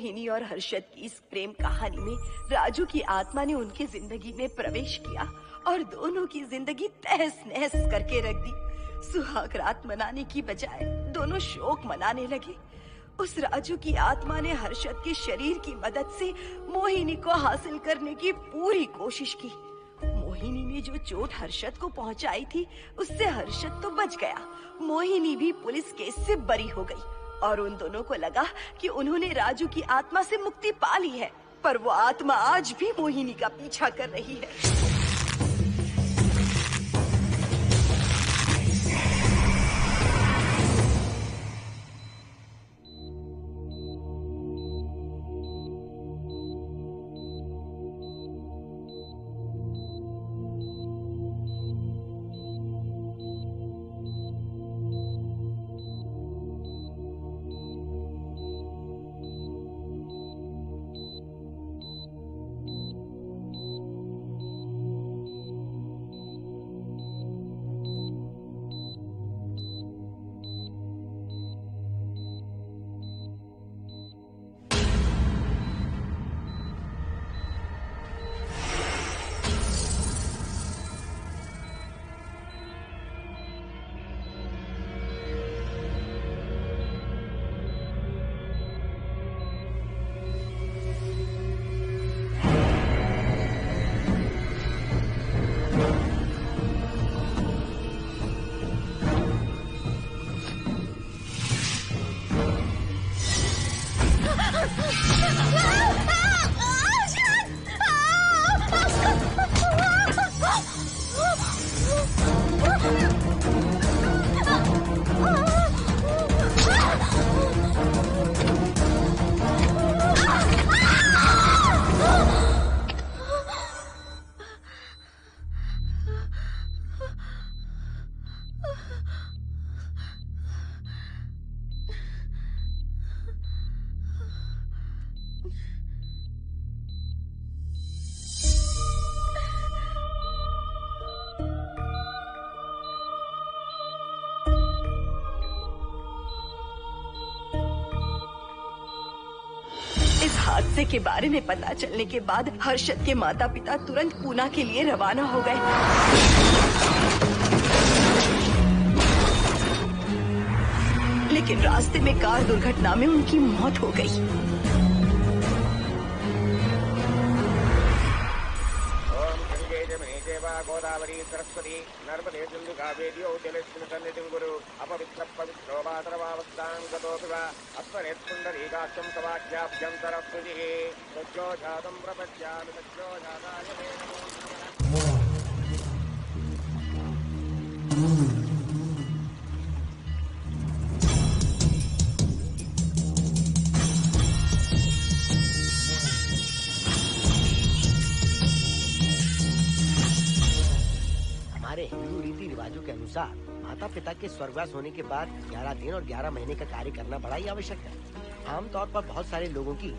मोहिनी और हर्षद की इस प्रेम कहानी में राजू की आत्मा ने उनकी जिंदगी में प्रवेश किया और दोनों की जिंदगी तहस नहस करके रख दी। सुहाग रात मनाने की बजाय दोनों शोक मनाने लगे। उस राजू की आत्मा ने हर्षद के शरीर की मदद से मोहिनी को हासिल करने की पूरी कोशिश की। मोहिनी ने जो चोट हर्षद को पहुंचाई थी, उससे हर्षद तो बच गया, मोहिनी भी पुलिस केस से बरी हो गई और उन दोनों को लगा कि उन्होंने राजू की आत्मा से मुक्ति पा ली है, पर वो आत्मा आज भी मोहिनी का पीछा कर रही है। इस हादसे के बारे में पता चलने के बाद हर्षद के माता पिता तुरंत पूना के लिए रवाना हो गए। लेकिन रास्ते में कार दुर्घटना में उनकी मौत हो गई। गोदावरी सरस्वती नर्मदे सिंधु कावेरी जलेस्मिन् सन्निधिं कुरु अपवित्रः पवित्रो मातरमावस्थां गतोऽपि वा अस्मरेत्पुण्डरीकाक्षं तवाख्याभ्यन्तरः स्तुतिः सज्जो जातं प्रपद्यामि सज्जो जाताय मे नमो नमः। हमारे हिंदू रीति रिवाजों के अनुसार माता पिता के स्वर्गवास होने के बाद 11 दिन और 11 महीने का कार्य करना बड़ा ही आवश्यक है। आमतौर पर बहुत सारे लोगों की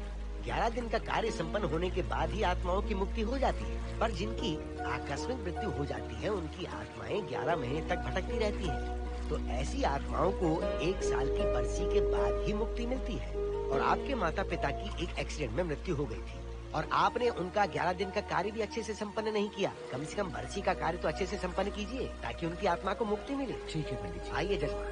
11 दिन का कार्य संपन्न होने के बाद ही आत्माओं की मुक्ति हो जाती है, पर जिनकी आकस्मिक मृत्यु हो जाती है उनकी आत्माएं 11 महीने तक भटकती रहती हैं। तो ऐसी आत्माओं को 1 साल की बरसी के बाद ही मुक्ति मिलती है। और आपके माता पिता की एक एक्सीडेंट में मृत्यु हो गई थी और आपने उनका 11 दिन का कार्य भी अच्छे से संपन्न नहीं किया। कम से कम बरसी का कार्य तो अच्छे से संपन्न कीजिए ताकि उनकी आत्मा को मुक्ति मिले। ठीक है पंडित जी। आइए जजमान।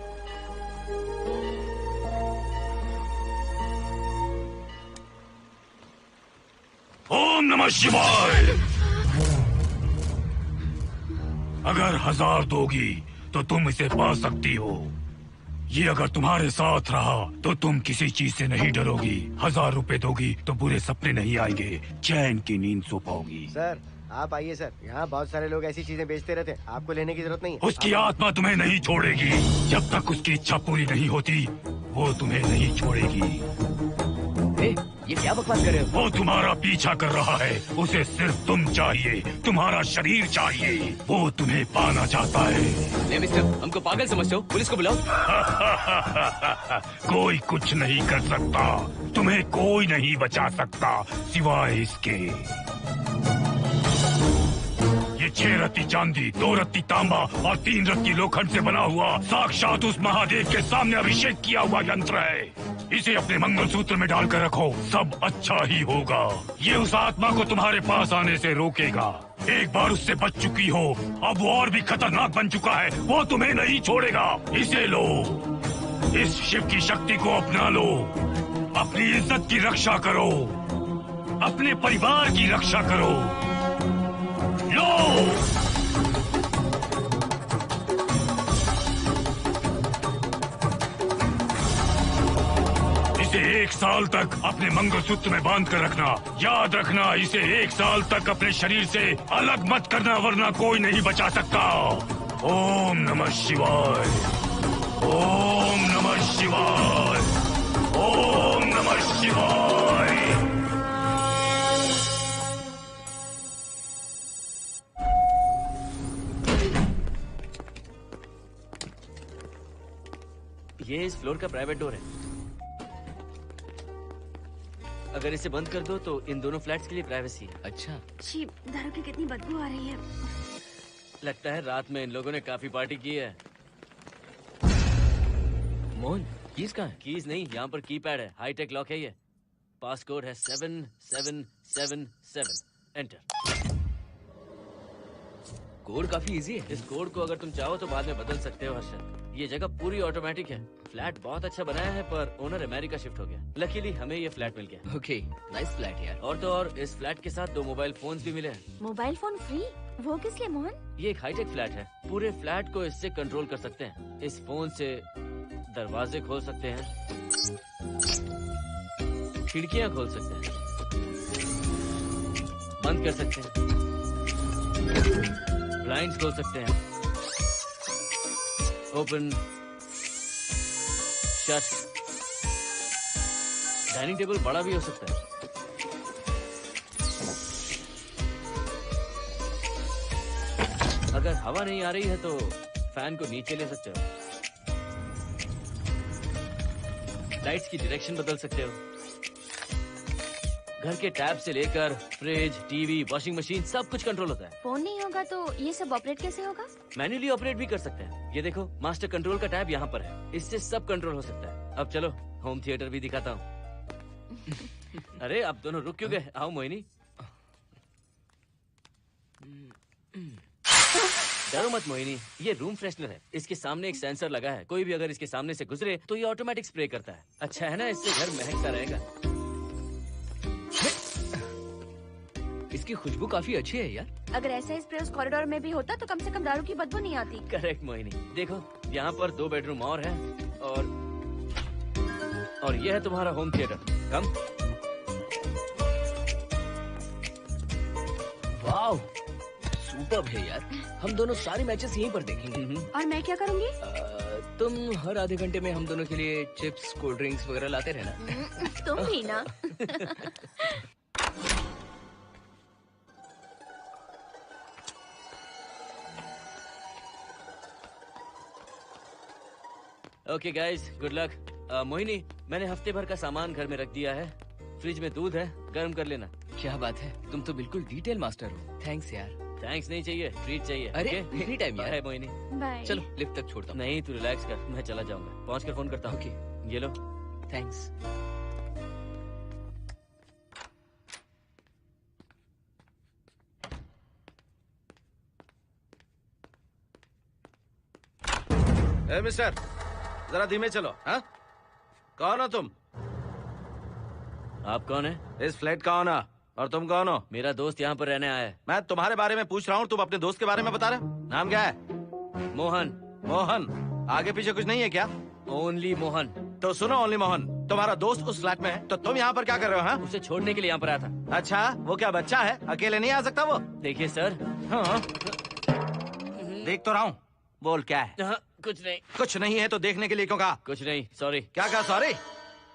ओम नमः शिवाय। अगर 1000 दोगी तो तुम इसे पा सकती हो। ये अगर तुम्हारे साथ रहा तो तुम किसी चीज से नहीं डरोगी। 1000 रुपए दोगी तो बुरे सपने नहीं आएंगे, चैन की नींद सो पाओगी। सर आप आइए सर, यहाँ बहुत सारे लोग ऐसी चीजें बेचते रहते हैं, आपको लेने की जरूरत नहीं है। उसकी आत्मा तुम्हें नहीं छोड़ेगी। जब तक उसकी इच्छा पूरी नहीं होती वो तुम्हें नहीं छोड़ेगी। ये क्या बकवास कर रहे हो? वो तुम्हारा पीछा कर रहा है। उसे सिर्फ तुम चाहिए, तुम्हारा शरीर चाहिए। वो तुम्हें पाना चाहता है। मिस्टर, हमको पागल समझते हो? पुलिस को बुलाओ। कोई कुछ नहीं कर सकता, तुम्हें कोई नहीं बचा सकता सिवाय इसके। ये 6 रत्ती चांदी, 2 रत्ती तांबा और 3 रत्ती लोखंड से बना हुआ साक्षात उस महादेव के सामने अभिषेक किया हुआ यंत्र है। इसे अपने मंगलसूत्र में डालकर रखो, सब अच्छा ही होगा। ये उस आत्मा को तुम्हारे पास आने से रोकेगा। एक बार उससे बच चुकी हो, अब वो और भी खतरनाक बन चुका है, वो तुम्हें नहीं छोड़ेगा। इसे लो, इस शिव की शक्ति को अपना लो, अपनी इज्जत की रक्षा करो, अपने परिवार की रक्षा करो। लो, इसे 1 साल तक अपने मंगलसूत्र में बांध कर रखना। याद रखना, इसे 1 साल तक अपने शरीर से अलग मत करना, वरना कोई नहीं बचा सकता। ओम नमः शिवाय, ओम नमः शिवाय, ओम नमः शिवाय। ये इस फ्लोर का प्राइवेट डोर है। अगर इसे बंद कर दो तो इन दोनों फ्लैट्स के लिए प्राइवेसी है। अच्छा, छी, दारू की कितनी बदबू आ रही है। लगता है रात में इन लोगों ने काफी पार्टी की है। मोहन, कीज कहाँ है? कीज नहीं, यहाँ पर कीपैड है, हाईटेक लॉक है ये। पास कोड है 7777। एंटर। कोड काफी इजी है। इस कोड को अगर तुम चाहो तो बाद में बदल सकते हो हर्षद। ये जगह पूरी ऑटोमेटिक है। फ्लैट बहुत अच्छा बनाया है, पर ओनर अमेरिका शिफ्ट हो गया। लकीली हमें ये फ्लैट मिल गया। ओके, नाइस फ्लैट यार। और तो और इस फ्लैट के साथ 2 मोबाइल फोन्स भी मिले हैं। Mobile phone free? वो किस लिए मोहन? ये एक हाईटेक फ्लैट है, पूरे फ्लैट को इससे कंट्रोल कर सकते हैं। इस फोन से दरवाजे खोल सकते हैं, खिड़कियां खोल सकते हैं, बंद कर सकते हैं, ब्लाइंड्स खोल सकते हैं, ओपन, शट। डाइनिंग टेबल बड़ा भी हो सकता है। अगर हवा नहीं आ रही है तो फैन को नीचे ले सकते हो। लाइट्स की डायरेक्शन बदल सकते हो। घर के टैब से लेकर फ्रिज, टीवी, वॉशिंग मशीन सब कुछ कंट्रोल होता है। फोन नहीं होगा तो ये सब ऑपरेट कैसे होगा? मैन्युअली ऑपरेट भी कर सकते हैं। ये देखो, मास्टर कंट्रोल का टैब यहाँ पर है, इससे सब कंट्रोल हो सकता है। अब चलो होम थिएटर भी दिखाता हूँ। अरे आप दोनों रुक क्यों गए? आओ मोहिनी। डरो मत मोहिनी, ये रूम फ्रेशनर है। इसके सामने एक सेंसर लगा है, कोई भी अगर इसके सामने से गुजरे तो ये ऑटोमेटिक स्प्रे करता है। अच्छा है ना, इससे घर महकता रहेगा। इसकी खुशबू काफी अच्छी है यार। अगर ऐसा स्प्रे उस कॉरिडोर में भी होता तो कम से कम दारू की बदबू नहीं आती। करेक्ट मोहिनी। देखो, यहाँ पर 2 बेडरूम और है, और ये है तुम्हारा होम थिएटर। कम। वाओ, सुपर्ब है यार। हम दोनों सारे मैचेस यहीं पर देखेंगे। और मैं क्या करूँगी? तुम हर आधे घंटे में हम दोनों के लिए चिप्स, कोल्ड ड्रिंक्स वगैरह लाते रहना। तुम भी ना। Okay guys, good luck. Mohini, मैंने हफ्ते भर का सामान घर में रख दिया है। फ्रिज में दूध है, गर्म कर लेना। क्या बात है, तुम तो बिल्कुल डिटेल मास्टर हो। थैंक्स यार। थैंक्स नहीं चाहिए, ट्रीट चाहिए। अरे एनी टाइम यार। मोहिनी, बाय। चलो लिफ्ट तक छोड़ता हूँ। नहीं, तू रिलैक्स कर, मैं चला जाऊंगा। पहुँच कर फोन करता हूँ। ओके, ये लो। थैंक्स। ए मिस्टर, जरा धीमे चलो। हाँ, कौन हो तुम? आप कौन है? इस फ्लैट का ओनर। और तुम कौन हो? मेरा दोस्त यहाँ पर रहने आया है। मैं तुम्हारे बारे में पूछ रहा हूँ, तुम अपने दोस्त के बारे में बता रहे हो? नाम क्या है? मोहन। मोहन? आगे पीछे कुछ नहीं है क्या? ओनली मोहन। तो सुनो ओनली मोहन, तुम्हारा दोस्त उस फ्लैट में है, तो तुम यहाँ पर क्या कर रहे हो? हाँ? उसे छोड़ने के लिए यहाँ पर आया था। अच्छा, वो क्या बच्चा है? अकेले नहीं आ सकता वो? देखिए सर। हाँ, देख तो रहा हूँ। बोल क्या है? हाँ, कुछ नहीं। कुछ नहीं है तो देखने के लिए क्यों कहा? कुछ नहीं, सॉरी। क्या कहा? सॉरी?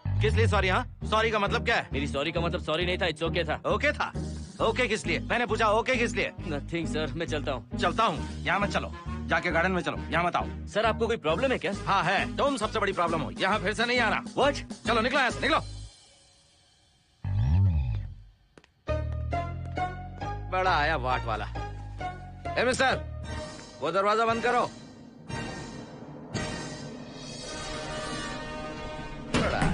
किस लिए सॉरी? हाँ, सॉरी का मतलब क्या है? मेरी सॉरी का मतलब सॉरी नहीं था, इट्स ओके था। ओके था? ओके किस लिए? मैंने पूछा ओके किस लिए? नथिंग सर, मैं चलता हूँ। चलता हूँ? यहाँ मत चलो, जाके गार्डन में चलो, यहाँ मत आओ। सर, आपको कोई प्रॉब्लम है क्या? हाँ है, तुम सबसे बड़ी प्रॉब्लम हो। यहाँ फिर से नहीं आना। व्हाट? चलो निकलो यहाँ से, निकलो। बड़ा आया वाट वाला। ए मिस्टर, वो दरवाजा बंद करो। बड़ा आया।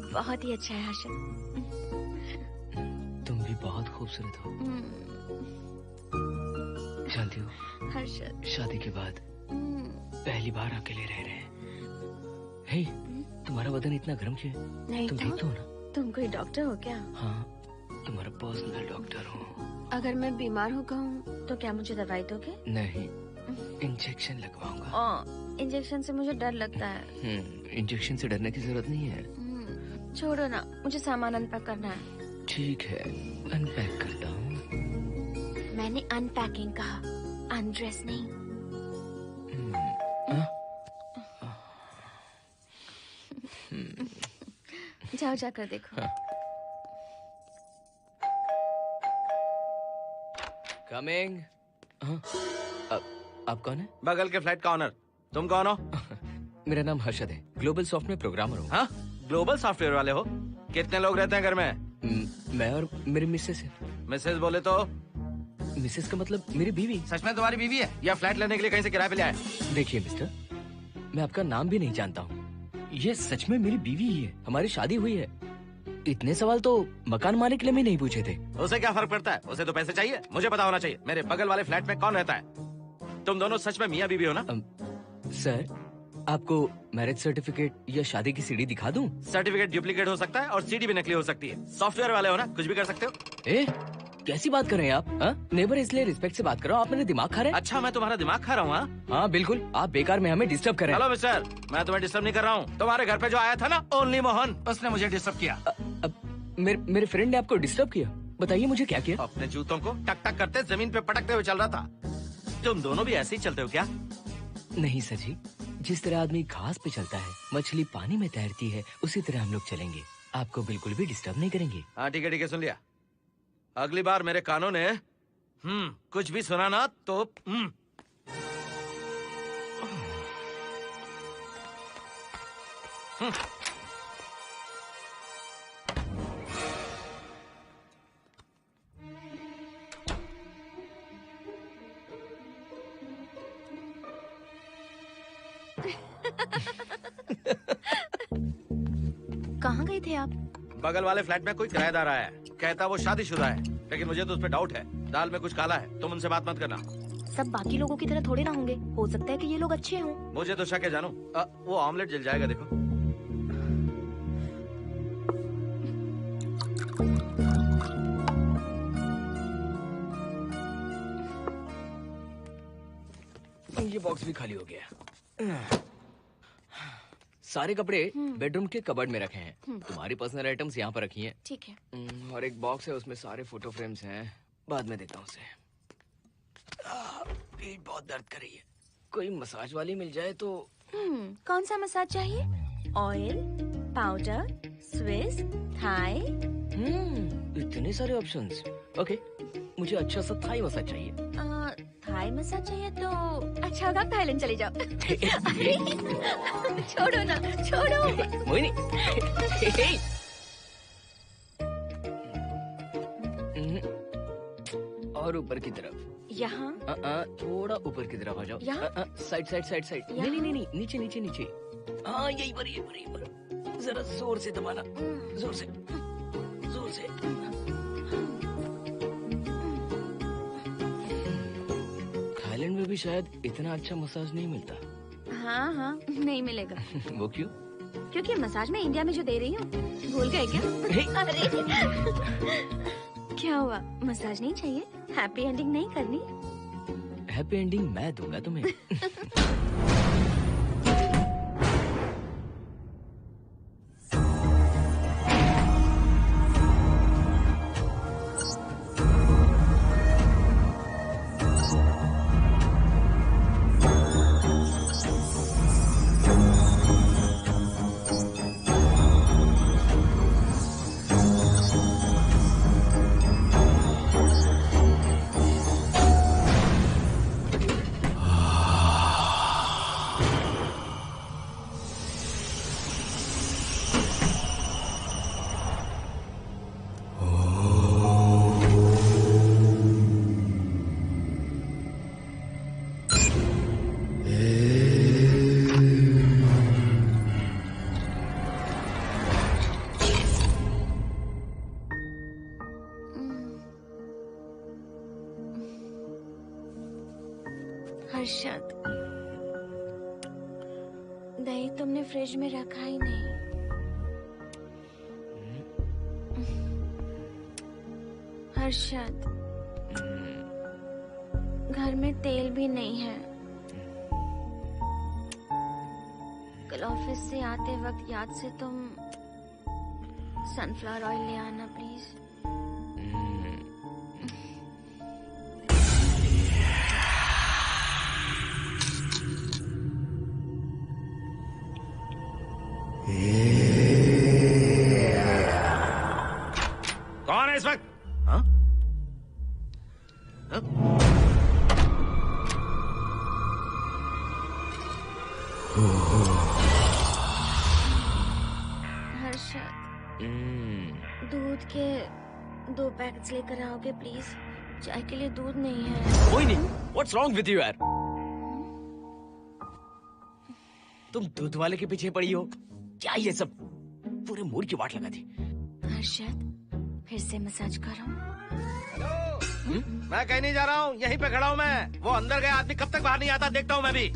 फ्लैट बहुत ही अच्छा है हर्षद। तुम भी बहुत खूबसूरत हो। जानती हो हर्षद, शादी के बाद पहली बार अकेले रह रहे हैं। हे, तुम्हारा बदन इतना गर्म क्यों है? नहीं तुम ठीक तो हो ना? तुम कोई डॉक्टर हो क्या? हाँ, तुम्हारा पर्सनल डॉक्टर हूँ। अगर मैं बीमार हो गऊँ तो क्या मुझे दवाई दोगे? नहीं, इंजेक्शन लगवाऊंगा। इंजेक्शन से मुझे डर लगता है। इंजेक्शन से डरने की जरूरत नहीं है। छोड़ो ना, मुझे सामान अनपैक करना है। ठीक है, अनपैक करता हूँ। मैंने अनपैकिंग कहा, अनड्रेस नहीं। जाओ जाकर देखो। कमिंग। आप कौन है? बगल के फ्लैट का ऑनर। तुम कौन हो? मेरा नाम हर्षद है, ग्लोबल सॉफ्टवेयर प्रोग्रामर हूँ। हाँ, ग्लोबल सॉफ्टवेयर वाले हो? कितने लोग रहते हैं घर में? मैं और मेरी मिसेस है। मिसेज बोले तो? मिसेस का मतलब मेरी बीवी। सच में तुम्हारी बीवी है या फ्लैट लेने के लिए कहीं से किराए पे ले आए? देखिए मिस्टर, मैं आपका नाम भी नहीं जानता हूँ। ये सच में मेरी बीवी ही है, हमारी शादी हुई है। इतने सवाल तो मकान मालिक ने भी नहीं पूछे थे। उसे क्या फर्क पड़ता है? उसे तो पैसे चाहिए, मुझे पता होना चाहिए। मेरे बगल वाले फ्लैट में कौन रहता है? तुम दोनों सच में मियाँ बीवी हो ना? सर, आपको मैरिज सर्टिफिकेट या शादी की सीडी दिखा दूं? सर्टिफिकेट डुप्लीकेट हो सकता है और सीडी भी नकली हो सकती है। सॉफ्टवेयर वाले हो ना, कुछ भी कर सकते हो। ए, कैसी बात कर रहे हैं आप? नेबर, इसलिए रिस्पेक्ट से बात करो। आप मेरे दिमाग खा रहे हैं। अच्छा, मैं तुम्हारा दिमाग खा रहा हूँ? हाँ बिल्कुल, आप बेकार में हमें डिस्टर्ब कर रहे हैं। हेलो मिस्टर, मैं तुम्हें डिस्टर्ब नहीं कर रहा हूँ। तुम्हारे घर पे जो आया था ना, ओनली मोहन, उसने मुझे डिस्टर्ब किया। मेरे फ्रेंड ने आपको डिस्टर्ब किया? बताइए मुझे क्या किया? अपने जूतों को टक टक करते जमीन पे पटकते हुए चल रहा था। तुम दोनों भी ऐसे ही चलते हो क्या? नहीं सर जी, जिस तरह आदमी घास पे चलता है, मछली पानी में तैरती है, उसी तरह हम लोग चलेंगे। आपको बिल्कुल भी डिस्टर्ब नहीं करेंगे। हाँ ठीक है, सुन लिया। अगली बार मेरे कानों ने कुछ भी सुना ना तो कहाँ गए थे आप? बगल वाले फ्लैट में कोई किराएदार आया है, कहता वो शादीशुदा है, लेकिन मुझे तो उस पर डाउट है। दाल में कुछ काला है, तुम उनसे बात मत करना। सब बाकी लोगों की तरह थोड़े ना होंगे, हो सकता है कि ये लोग अच्छे हों। मुझे तो शक है जानू। वो ऑमलेट जल जाएगा, देखो। ये बॉक्स भी खाली हो गया। सारे कपड़े बेडरूम के कबर्ड में रखे हैं। तुम्हारी पर्सनल आइटम्स यहाँ पर रखी हैं। ठीक है। और एक बॉक्स है, उसमें सारे फोटो फ्रेम्स हैं। बाद में देता हूँ उसे। पीठ बहुत दर्द कर रही है, कोई मसाज वाली मिल जाए तो। कौन सा मसाज चाहिए? Oil, powder, Swiss, Thai? इतने सारे ऑप्शंस। ओके, मुझे अच्छा सा थाई मसाज चाहिए। थाई मसाज चाहिए तो अच्छा होगा थाईलैंड चले जाओ। अरे छोड़ो ना, छोड़ो। मोहिनी। और ऊपर की तरफ। यहाँ? थोड़ा ऊपर की तरफ आ जाओ। यहाँ? Side side side side. नहीं नहीं नहीं, नीचे नीचे नीचे। हाँ यही पर, यही पर, यही पर। जरा जोर से दबाना, जोर से, जोर से। थाईलैंड में भी शायद इतना अच्छा मसाज नहीं मिलता। हाँ हाँ, नहीं मिलेगा। वो क्यों? क्योंकि मसाज मैं इंडिया में जो दे रही हूँ, भूल गए क्या? अरे क्या हुआ, मसाज नहीं चाहिए? हैप्पी एंडिंग नहीं करनी? हैप्पी एंडिंग मैं दूंगा तुम्हें। हर्षद, दही तुमने फ्रिज में रखा ही नहीं। हर्षद, घर में तेल भी नहीं है। कल ऑफिस से आते वक्त याद से तुम सनफ्लावर ऑयल ले आना प्लीज। कौन है इस वक्त? हाँ? हाँ? हर्षद, दूध के 2 पैकेट्स लेकर आओगे प्लीज? चाय के लिए दूध नहीं है। कोई नहीं। What's wrong with you यार? तुम दूध वाले के पीछे पड़ी हो? क्या ये सब? पूरे मूड की वाट लगा दी। हर्षद, फिर से मसाज करो। मैं कहीं नहीं जा रहा हूँ, यहीं पे खड़ा हूँ मैं। वो अंदर गया आदमी कब तक बाहर नहीं आता, देखता हूँ मैं भी।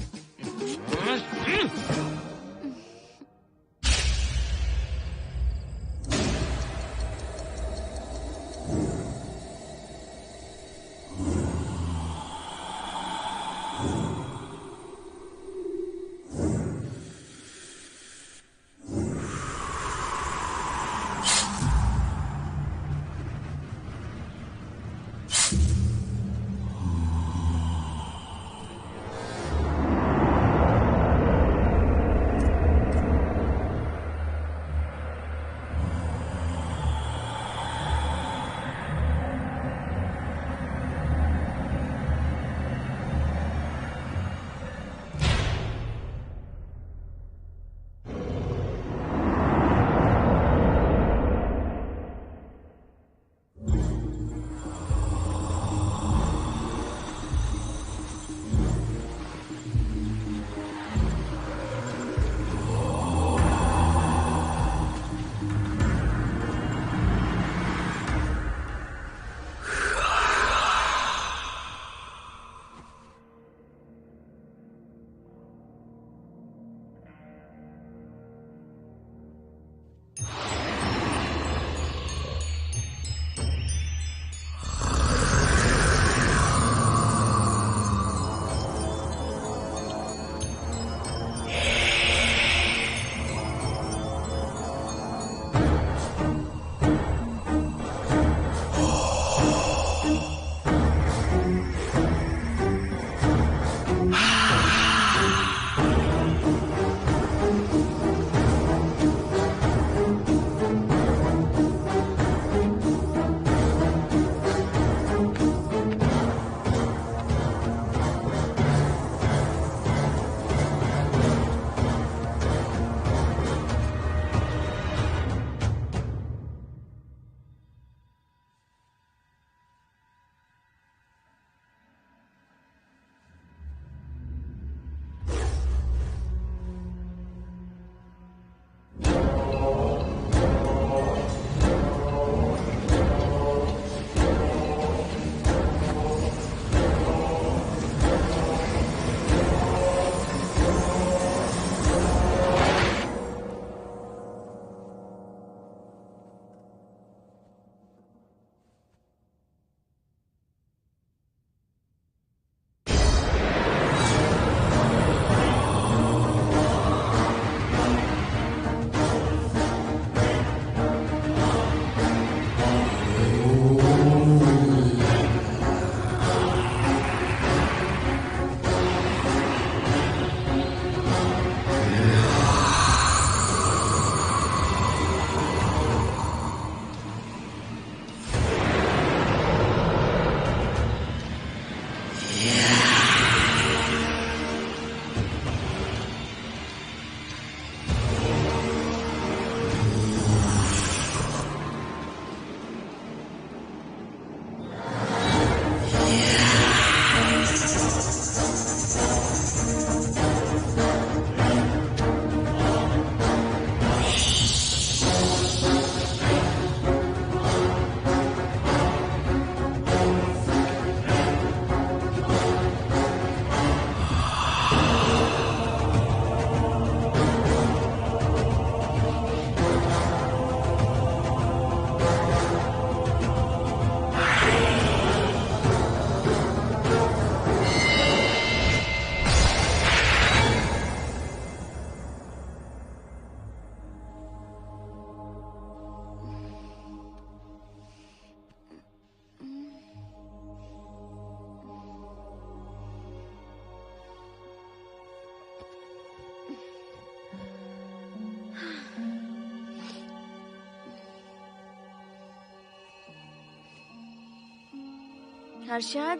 हर्षद,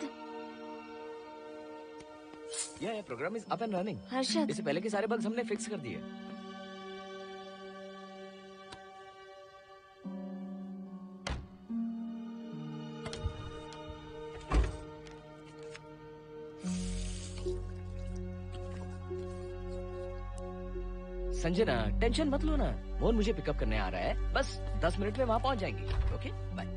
ये program is up and running. Harshad, इससे पहले के सारे बग्स हमने फिक्स कर दिए। संजना, टेंशन मत लो ना, मोहन मुझे पिकअप करने आ रहा है, बस 10 मिनट में वहां पहुंच जाएंगे। Okay bye.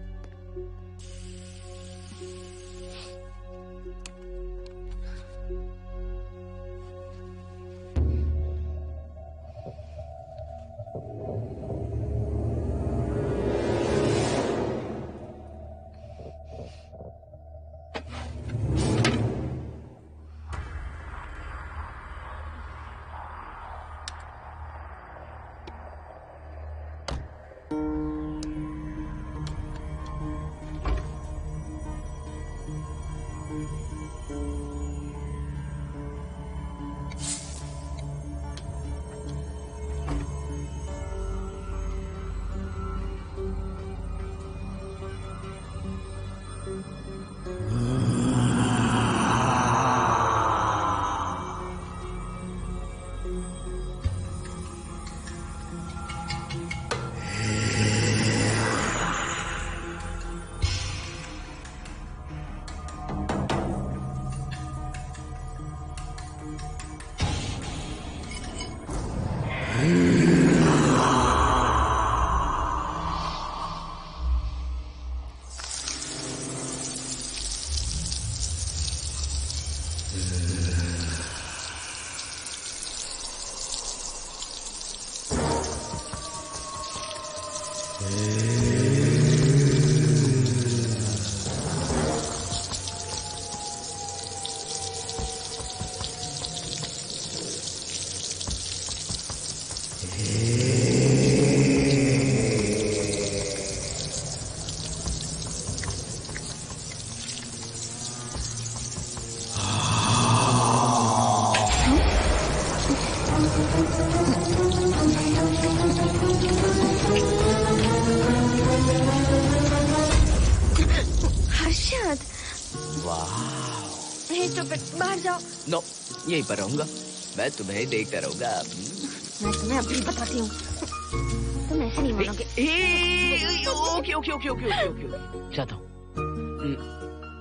हर्षद, बाहर जाओ। नो, यहीं पर रहूंगा, मैं तुम्हें देखता रहूंगा। मैं तुम्हें अभी बताती हूँ, तुम ऐसे नहीं मानोगे। Okay okay okay okay okay okay, चाहता हूँ,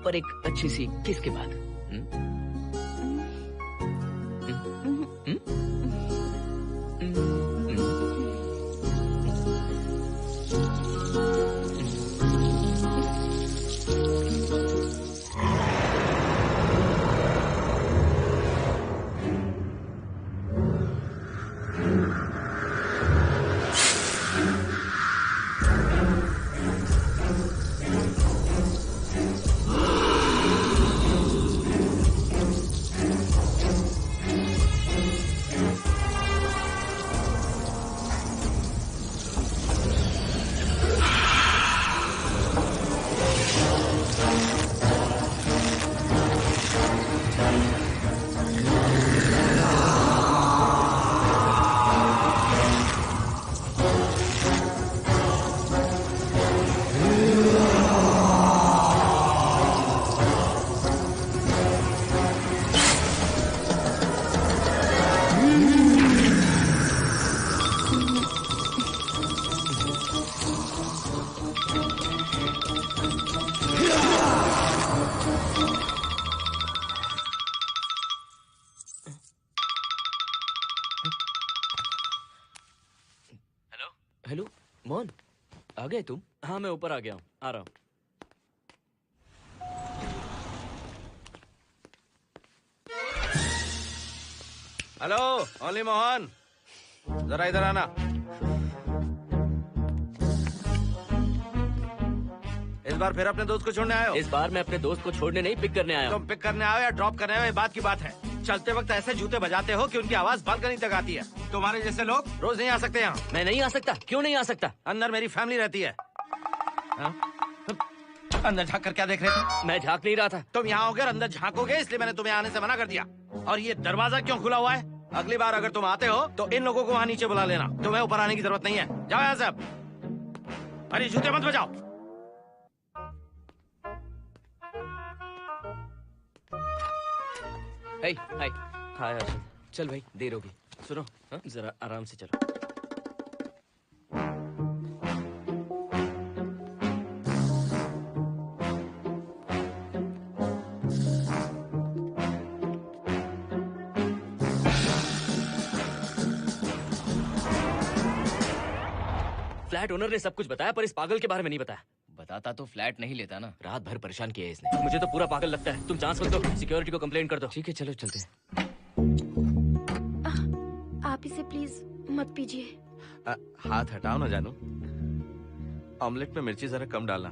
पर एक अच्छी सी किस के बाद। हेलो मोहन, आ गए तुम? हाँ मैं ऊपर आ गया हूँ, आ रहा हूँ। हेलो ओनली मोहन, जरा इधर आना। इस बार फिर अपने दोस्त को छोड़ने आए हो? इस बार मैं अपने दोस्त को छोड़ने नहीं, पिक करने आया हूँ। तुम पिक करने आए हो या ड्रॉप करने आए हो, ये बात की बात है। चलते वक्त ऐसे जूते बजाते हो कि उनकी आवाज बालकनी तक आती है। तुम्हारे जैसे लोग रोज नहीं आ सकते यहाँ। मैं नहीं आ सकता? क्यों नहीं आ सकता? अंदर मेरी फैमिली रहती है। अंदर झांक कर क्या देख रहे थे? मैं झांक नहीं रहा था। तुम यहाँ होकर अंदर झांकोगे, इसलिए मैंने तुम्हें आने से मना कर दिया। और ये दरवाजा क्यों खुला हुआ है? अगली बार अगर तुम आते हो तो इन लोगों को वहाँ नीचे बुला लेना, तुम्हें ऊपर आने की जरूरत नहीं है। जाओ यहाँ से अब। अरे जूते मत बजाओ। हाय हाय हाय हर्षद। चल भाई देर होगी। सुनो हाँ जरा आराम से चलो। फ्लैट ओनर ने सब कुछ बताया पर इस पागल के बारे में नहीं बताया। बताता तो फ्लैट नहीं लेता ना। रात भर परेशान किया है इसने मुझे तो पूरा पागल लगता है। तुम चांस मत दो, सिक्योरिटी को कंप्लेंट कर दो। ठीक है चलो चलते हैं। आप इसे प्लीज मत पीजिए। हाथ हटाओ ना जानू। ऑमलेट में मिर्ची जरा कम डालना,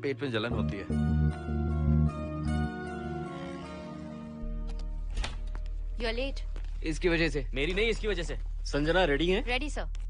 पेट में जलन होती है। You are late. इसकी वजह से। मेरी नहीं, इसकी वजह से। संजना रेडी हैं? Ready sir.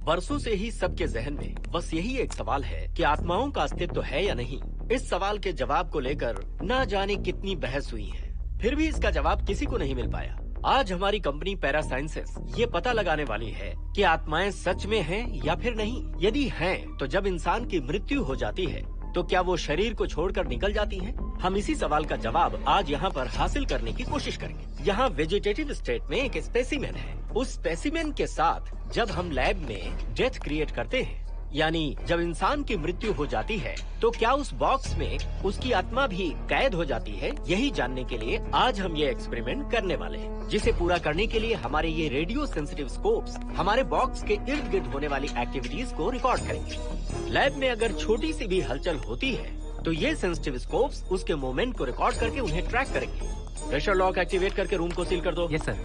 बरसों से ही सबके जहन में बस यही एक सवाल है कि आत्माओं का अस्तित्व है या नहीं। इस सवाल के जवाब को लेकर ना जाने कितनी बहस हुई है, फिर भी इसका जवाब किसी को नहीं मिल पाया। आज हमारी कंपनी पैरा साइंसेस ये पता लगाने वाली है कि आत्माएं सच में हैं या फिर नहीं। यदि हैं, तो जब इंसान की मृत्यु हो जाती है तो क्या वो शरीर को छोड़कर निकल जाती हैं? हम इसी सवाल का जवाब आज यहाँ पर हासिल करने की कोशिश करेंगे। यहाँ वेजिटेटिव स्टेट में एक स्पेसिमेन है। उस स्पेसिमेन के साथ जब हम लैब में डेथ क्रिएट करते हैं, यानी जब इंसान की मृत्यु हो जाती है, तो क्या उस बॉक्स में उसकी आत्मा भी कैद हो जाती है? यही जानने के लिए आज हम ये एक्सपेरिमेंट करने वाले हैं, जिसे पूरा करने के लिए हमारे ये रेडियो सेंसिटिव स्कोप्स हमारे बॉक्स के इर्द गिर्द होने वाली एक्टिविटीज को रिकॉर्ड करेंगे। लैब में अगर छोटी सी भी हलचल होती है तो ये सेंसिटिव स्कोप्स उसके मूवमेंट को रिकॉर्ड करके उन्हें ट्रैक करेंगे। प्रेशर लॉक एक्टिवेट करके रूम को सील कर दो। Yes sir.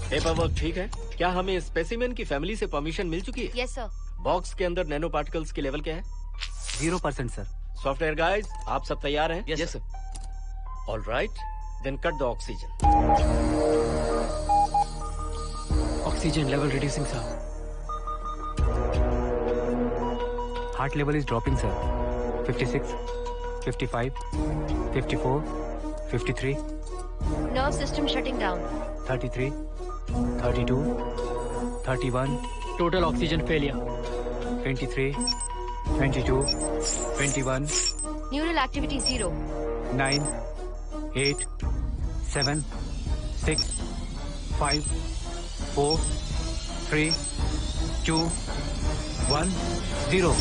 पेपर वर्क ठीक है? क्या हमें स्पेसिमेन की फैमिली से परमिशन मिल चुकी है? Yes sir. बॉक्स के अंदर नैनो पार्टिकल्स की लेवल क्या है? 0% सर। सॉफ्टवेयर गाइस, आप सब तैयार हैं? Yes sir. All right, then cut the oxygen. Oxygen level reducing sir. Heart level is dropping sir. 56, 55, 54, 53, nerve system shutting down. 33, 32, 31, total oxygen failure. 23, 22, 21, neural activity 0। 9, 8, 7, 6, 5, 4, 3, 2, 1, 0।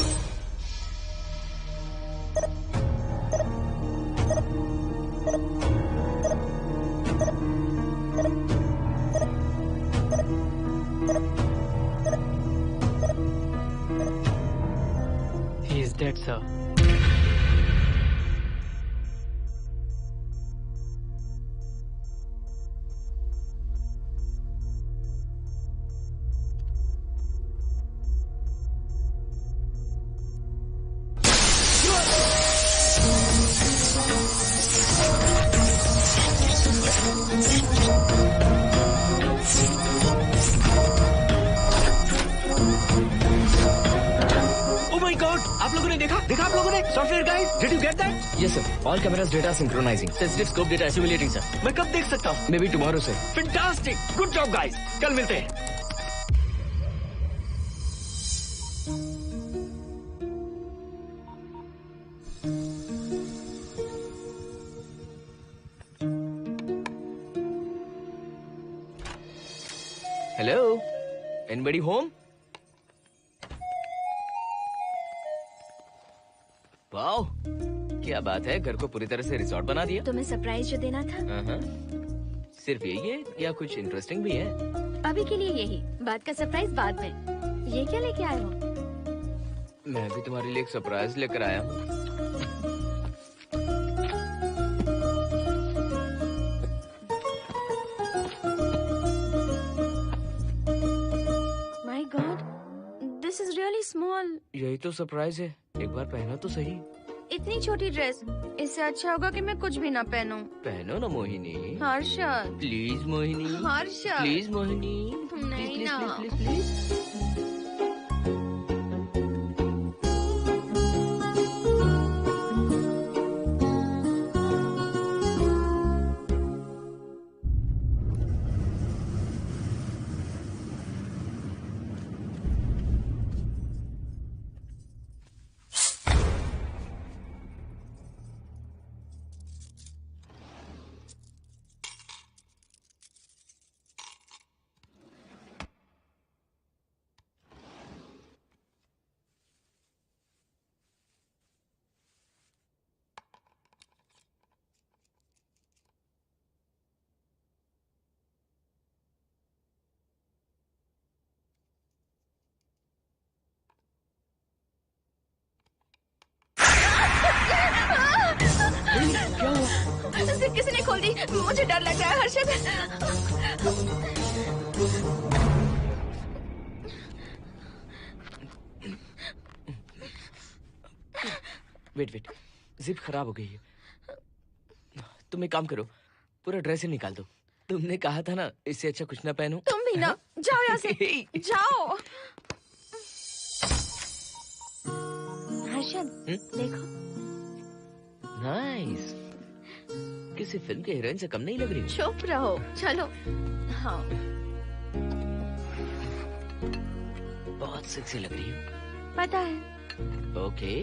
He is dead, sir. आप लोगों ने देखा आप लोगों ने? Software guys, did you get that? Yes, sir. All cameras data synchronizing. Sensitive scope data assimilating sir. मैं कब देख सकता हूँ? Maybe tomorrow, sir. Fantastic, good job guys, कल मिलते हैं। Hello? Anybody home? वाओ, क्या बात है, घर को पूरी तरह से रिसॉर्ट बना दिया। तुम्हें सरप्राइज जो देना था। सिर्फ यही है या कुछ इंटरेस्टिंग भी है? अभी के लिए यही, बाद का सरप्राइज बाद में। ये क्या लेके आए हो? मैं भी तुम्हारे लिए एक सरप्राइज लेकर आया हूँ। My God, this is really small. यही तो सरप्राइज है, एक बार पहना तो सही। इतनी छोटी ड्रेस, इससे अच्छा होगा कि मैं कुछ भी ना पहनूं। पहनो ना मोहिनी। हर्षद, प्लीज मोहिनी। हर्षद, प्लीज मोहिनी। नहीं प्लीज ना। Please please please. जिप किसी ने खोल दी, मुझे डर लग रहा है हर्षद। वेट, जिप खराब हो गई है। तुम एक काम करो, पूरा ड्रेस ही निकाल दो। तुमने कहा था ना इससे अच्छा कुछ ना पहनो। तुम भी ना, जाओ यहाँ से, जाओ। हर्षद, देखो। नाइस। किसी फिल्म के हीरोइन से कम नहीं लग रही। चुप रहो, चलो। हाँ, बहुत सेक्सी लग रही हो। पता है। ओके।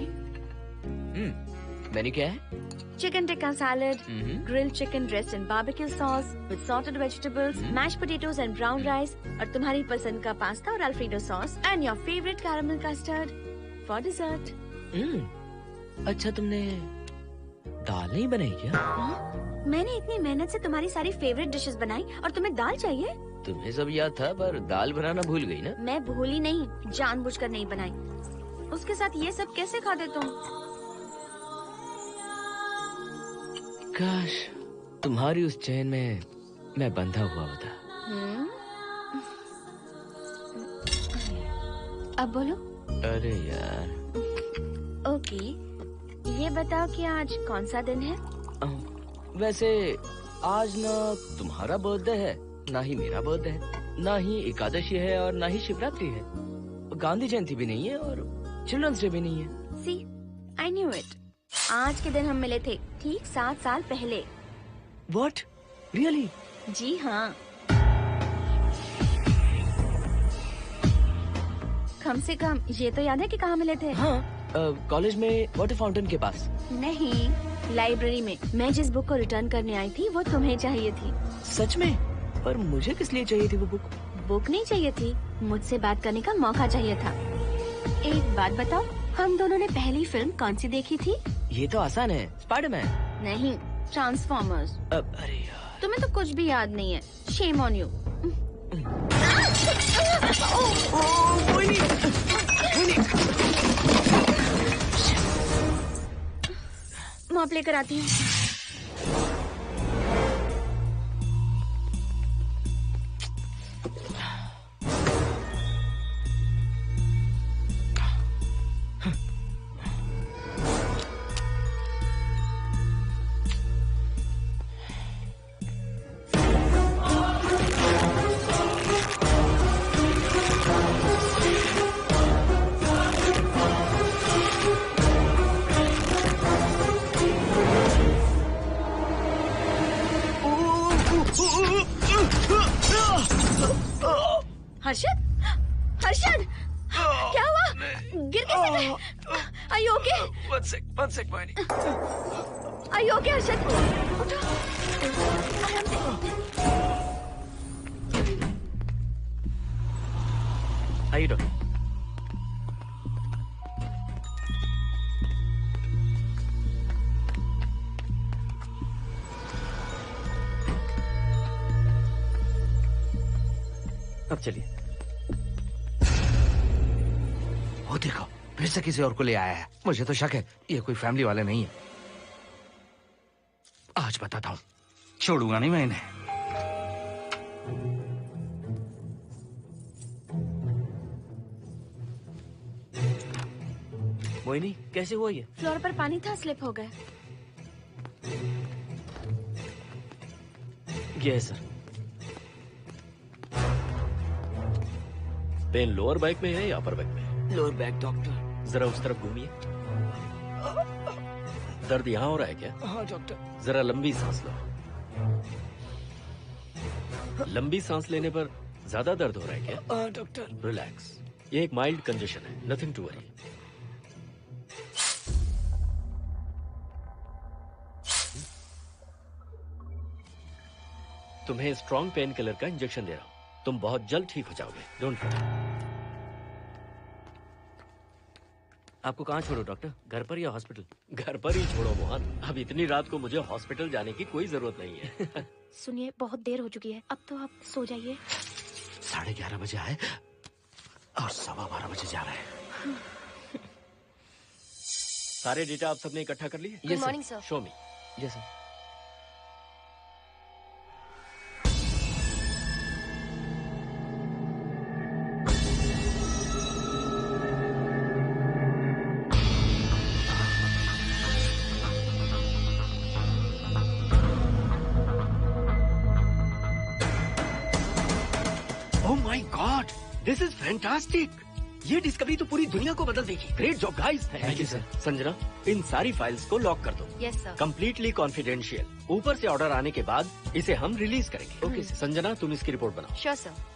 मेन्यू क्या है? Chicken tikka salad, grilled chicken dressed in barbecue sauce with salted vegetables, mashed potatoes and brown rice, और तुम्हारी पसंद का पास्ता और alfredo sauce, and your favorite caramel custard for dessert. अच्छा, तुमने दाल नहीं बनाई क्या? मैंने इतनी मेहनत से तुम्हारी सारी फेवरेट डिशेस बनाई और तुम्हें दाल चाहिए? तुम्हें सब याद था पर दाल बनाना भूल गई ना? मैं भूली नहीं, जानबूझकर नहीं बनाई। उसके साथ ये सब कैसे खाते तुम? काश तुम्हारी उस चैन में मैं बंधा हुआ होता। अब बोलो। अरे यार। ओके, ये बताओ कि आज कौन सा दिन है? वैसे आज ना तुम्हारा बर्थडे है, ना ही मेरा बर्थडे है, ना ही एकादशी है और ना ही शिवरात्रि है। गांधी जयंती भी नहीं है और चिल्ड्रंस डे भी नहीं है। सी, आई न्यू इट। आज के दिन हम मिले थे ठीक 7 साल पहले। What? Really? जी हाँ। कम से कम ये तो याद है कि कहाँ मिले थे? हाँ, कॉलेज में वाटर फाउंटेन के पास। नहीं, लाइब्रेरी में। मैं जिस बुक को रिटर्न करने आई थी वो तुम्हें चाहिए थी। सच में? पर मुझे किस लिए चाहिए थी वो बुक? बुक नहीं चाहिए थी, मुझसे बात करने का मौका चाहिए था। एक बात बताओ, हम दोनों ने पहली फिल्म कौन सी देखी थी? ये तो आसान है, स्पाइडरमैन। नहीं, ट्रांसफॉर्मर्स। अरे यार, तुम्हें तो कुछ भी याद नहीं है। Shame on you. मॉप लेकर आती हूँ। हर्षद, हर्षद, क्या हुआ? गिर कैसे गए? Are you okay? One sec, Moini. Are you okay, Harshad? उठो, आराम से। आइए डॉक्टर। अब चलिए। वो देखो, फिर से किसी और को ले आया है। मुझे तो शक है ये कोई फैमिली वाले नहीं है। आज बताता हूँ, छोड़ूंगा नहीं मैं इन्हें। मोहिनी, कैसे हुआ ये? फ्लोर पर पानी था, स्लिप हो गए। ये है सर। पेन लोअर बैक में है या अपर बैक में? Lower back doctor. जरा उस तरफ घूमिए। दर्द यहाँ हो रहा है क्या? हाँ डॉक्टर। जरा लंबी सांस लो। लंबी सांस लेने पर ज्यादा दर्द हो रहा है क्या? हाँ डॉक्टर। रिलैक्स, ये एक माइल्ड कंजेशन है, नथिंग टू वरी। तुम्हें स्ट्रॉन्ग पेन किलर का इंजेक्शन दे रहा हूं, तुम बहुत जल्द ठीक हो जाओगे। Don't worry. आपको कहाँ छोड़ो डॉक्टर, घर पर या हॉस्पिटल? घर पर ही छोड़ो मोहन, अब इतनी रात को मुझे हॉस्पिटल जाने की कोई जरूरत नहीं है। सुनिए, बहुत देर हो चुकी है, अब तो आप सो जाइए। 11:30 बजे आए और 12:15 बजे जा रहे हैं। सारे डेटा आप सबने इकट्ठा कर लिए? Good morning, show me. Yes sir. This is fantastic. ये डिस्कवरी तो पूरी दुनिया को बदल देगी। Great job guys. Thank you sir. Sanjana, इन सारी फाइल्स को लॉक कर दो। Yes sir. Completely confidential. ऊपर से ऑर्डर आने के बाद इसे हम रिलीज करेंगे। ओके संजना, तुम इसकी रिपोर्ट बनाओ। Sure sir.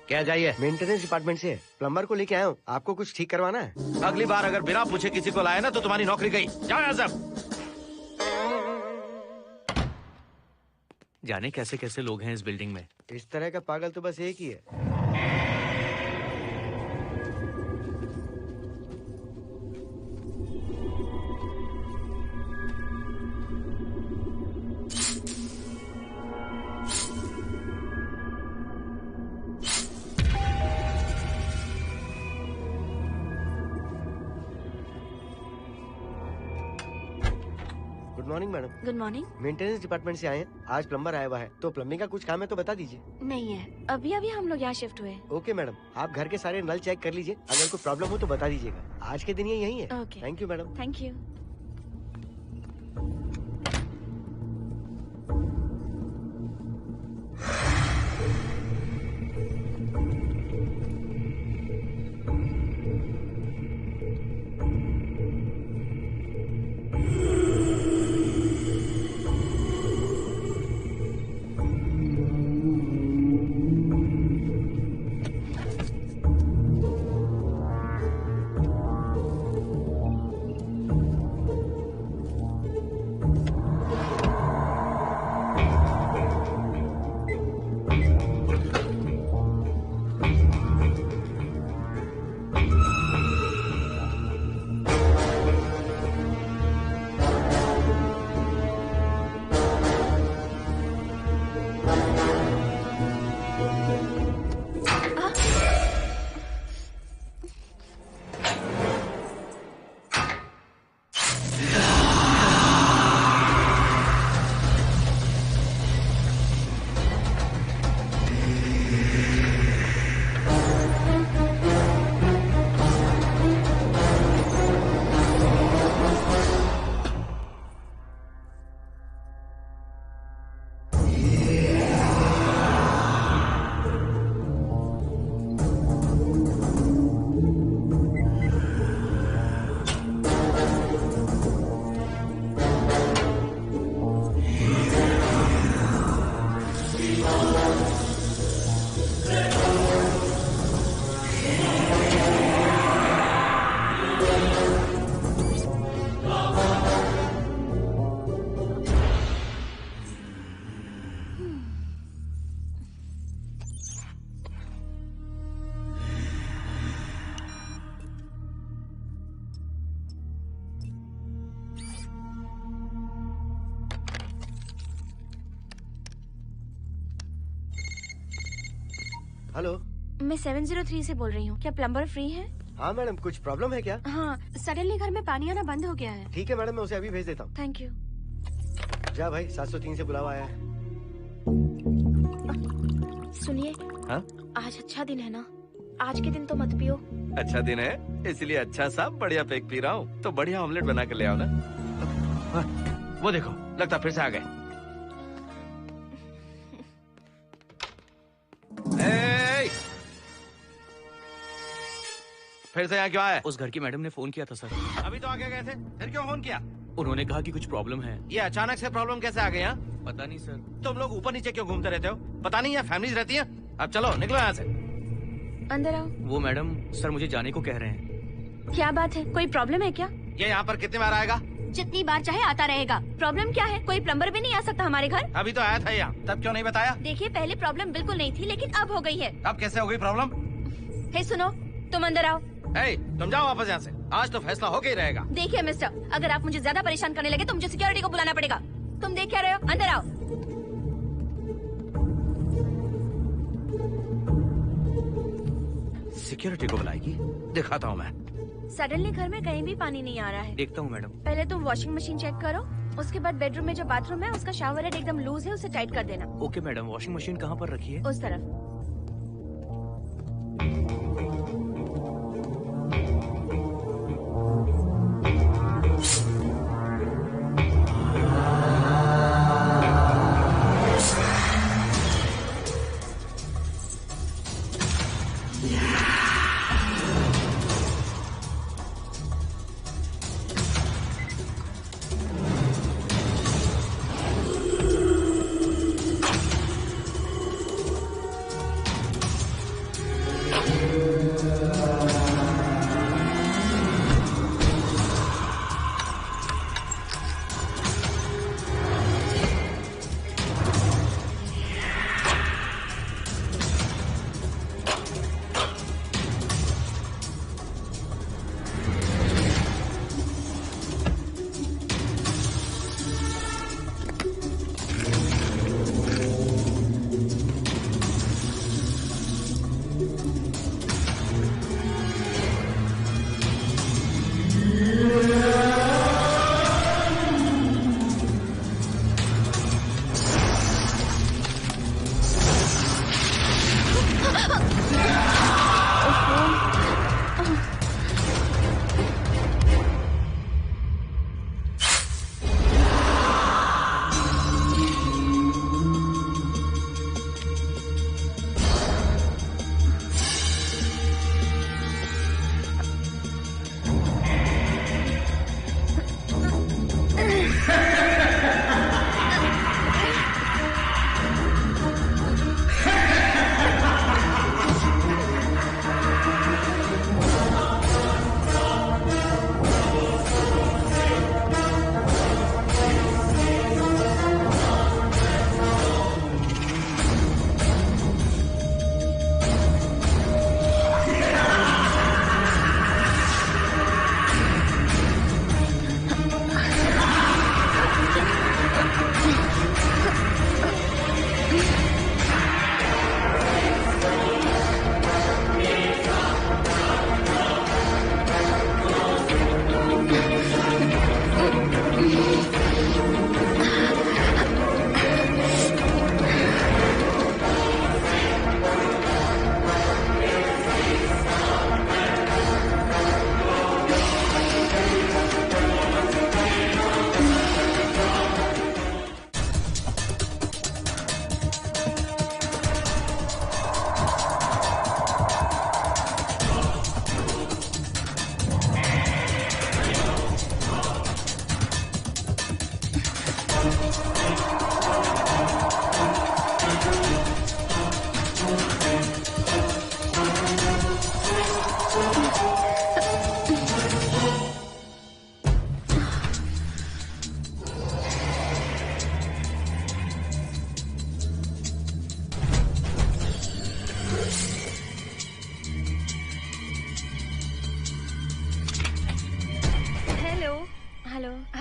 क्या चाहिए? मेंटेनेंस डिपार्टमेंट से प्लम्बर को लेके आया हूँ। आपको कुछ ठीक करवाना है? अगली बार अगर बिना पूछे किसी को लाए ना तो तुम्हारी नौकरी गई। जाओ यहाँ सब। जाने कैसे कैसे लोग हैं इस बिल्डिंग में। इस तरह का पागल तो बस एक ही है। Good good morning madam. Good morning. Maintenance department से आए हैं। आज प्लम्बर आया हुआ है, तो प्लम्बिंग का कुछ काम है तो बता दीजिए। नहीं है, अभी अभी हम लोग यहाँ शिफ्ट हुए। ओके मैडम, आप घर के सारे नल चेक कर लीजिए, अगर कोई प्रॉब्लम हो तो बता दीजिएगा। आज के दिन ये यही है। Okay. Thank you madam. Thank you. Hello, मैं 703 से बोल रही हूँ। क्या प्लम्बर फ्री है? हाँ मैडम, कुछ प्रॉब्लम है क्या? हाँ, सडनली घर में पानी आना बंद हो गया है। ठीक है मैडम, मैं उसे अभी भेज देता हूँ। Thank you. जा भाई, 703 से बुलावा आया है। सुनिए, हाँ? आज अच्छा दिन है ना? आज के दिन तो मत पियो। अच्छा दिन है, इसलिए अच्छा सा बढ़िया पेक पी रहा हूँ। तो बढ़िया ऑमलेट बना कर ले आओ ना। वो देखो, लगता फिर से आ गए। फिर से यहाँ क्यों आया? उस घर की मैडम ने फोन किया था सर। अभी तो आगे गए थे, फिर क्यों फोन किया? उन्होंने कहा कि कुछ प्रॉब्लम है। ये अचानक से प्रॉब्लम कैसे आ गई? यहाँ पता नहीं सर। तुम लोग ऊपर नीचे क्यों घूमते रहते हो? पता नहीं यहाँ फैमिलीज रहती हैं? अब चलो निकलो यहाँ से। अंदर आओ। वो मैडम सर मुझे जाने को कह रहे हैं। क्या बात है, कोई प्रॉब्लम है क्या? ये यहाँ पर कितनी बार आएगा? जितनी बार चाहे आता रहेगा। प्रॉब्लम क्या है? कोई प्लम्बर भी नहीं आ सकता हमारे घर? अभी तो आया था यहाँ, तब क्यों नहीं बताया? देखिए, पहले प्रॉब्लम बिल्कुल नहीं थी, लेकिन अब हो गई है। अब कैसे हो गई प्रॉब्लम? हे सुनो, तुम अंदर आओ। तुम जाओ वापस यहाँ से। आज तो फैसला होके ही रहेगा। देखिए मिस्टर, अगर आप मुझे ज्यादा परेशान करने लगे तो मुझे सिक्योरिटी को बुलाना पड़ेगा। तुम देख क्या रहे हो? अंदर आओ। सिक्योरिटी को बुलाएगी? दिखाता हूँ मैं। सडनली घर में कहीं भी पानी नहीं आ रहा है। देखता हूँ मैडम। पहले तुम वॉशिंग मशीन चेक करो, उसके बाद बेडरूम में जो बाथरूम है उसका शावर हेड एकदम लूज है, उसे टाइट कर देना। ओके मैडम, वॉशिंग मशीन कहाँ पर रखी है? उस तरफ।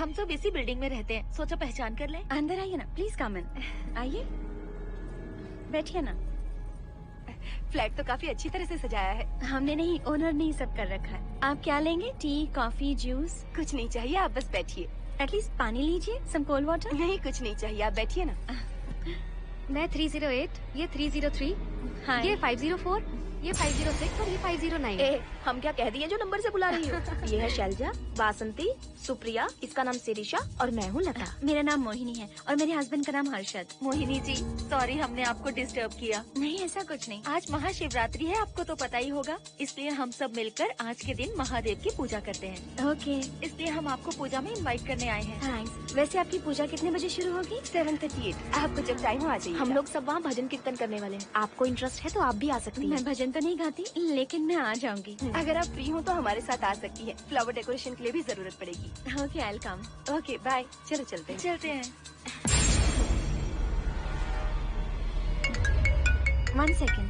हम सब इसी बिल्डिंग में रहते हैं, सोचा पहचान कर लें। अंदर आइए ना, प्लीज कम इन। आइए, बैठिए ना। फ्लैट तो काफी अच्छी तरह से सजाया है। हमने नहीं, ओनर ने ही सब कर रखा है। आप क्या लेंगे? T, coffee, juice? कुछ नहीं चाहिए, आप बस बैठिए। एटलीस्ट पानी लीजिए, सम कोल्ड वाटर। नहीं, कुछ नहीं चाहिए, आप बैठिए ना। मैं 308, ये 303, ये 504, ये 506 और ये 509। ए, हम क्या कह दिए जो नंबर से बुला रही हो? ये है शैलजा, वासंती, सुप्रिया, इसका नाम शिरीषा और मैं हूँ लता। मेरा नाम मोहिनी है और मेरे हस्बैंड का नाम हर्षद। मोहिनी जी, सॉरी हमने आपको डिस्टर्ब किया। नहीं, ऐसा कुछ नहीं। आज महाशिवरात्रि है, आपको तो पता ही होगा, इसलिए हम सब मिलकर आज के दिन महादेव की पूजा करते हैं। ओके, इसलिए हम आपको पूजा में इनवाइट करने आए हैं। थैंक्स। वैसे आपकी पूजा कितने बजे शुरू होगी? 7:38। आपको जब टाइम हो आ जाइए। हम लोग सब वहाँ भजन कीर्तन करने वाले हैं, आपको इंटरेस्ट है तो आप भी आ सकती हैं। मैं भजन तो नहीं गाती, लेकिन मैं आ जाऊंगी। अगर आप फ्री हो तो हमारे साथ आ सकती है। फ्लावर डेकोरेशन के लिए भी जरूरत पड़ेगी। Okay, I will come. Okay, bye. चलो चलते हैं। चलते हैं। 1 सेकेंड।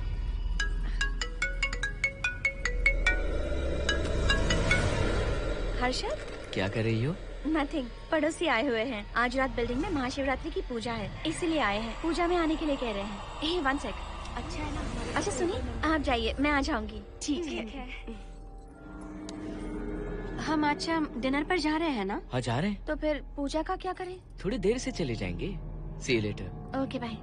हर्षद, क्या कर रही हो? नथिंग। पड़ोसी आए हुए हैं। आज रात बिल्डिंग में महाशिवरात्रि की पूजा है, इसीलिए आए हैं। पूजा में आने के लिए कह रहे हैं। 1 सेकेंड। अच्छा है ना? अच्छा सुनिए, आप जाइए, मैं आ जाऊंगी। ठीक है। हम अच्छा डिनर पर जा रहे हैं ना? हाँ, जा रहे हैं। तो फिर पूजा का क्या करें? थोड़ी देर से चले जाएंगे। See you later. Okay, bye.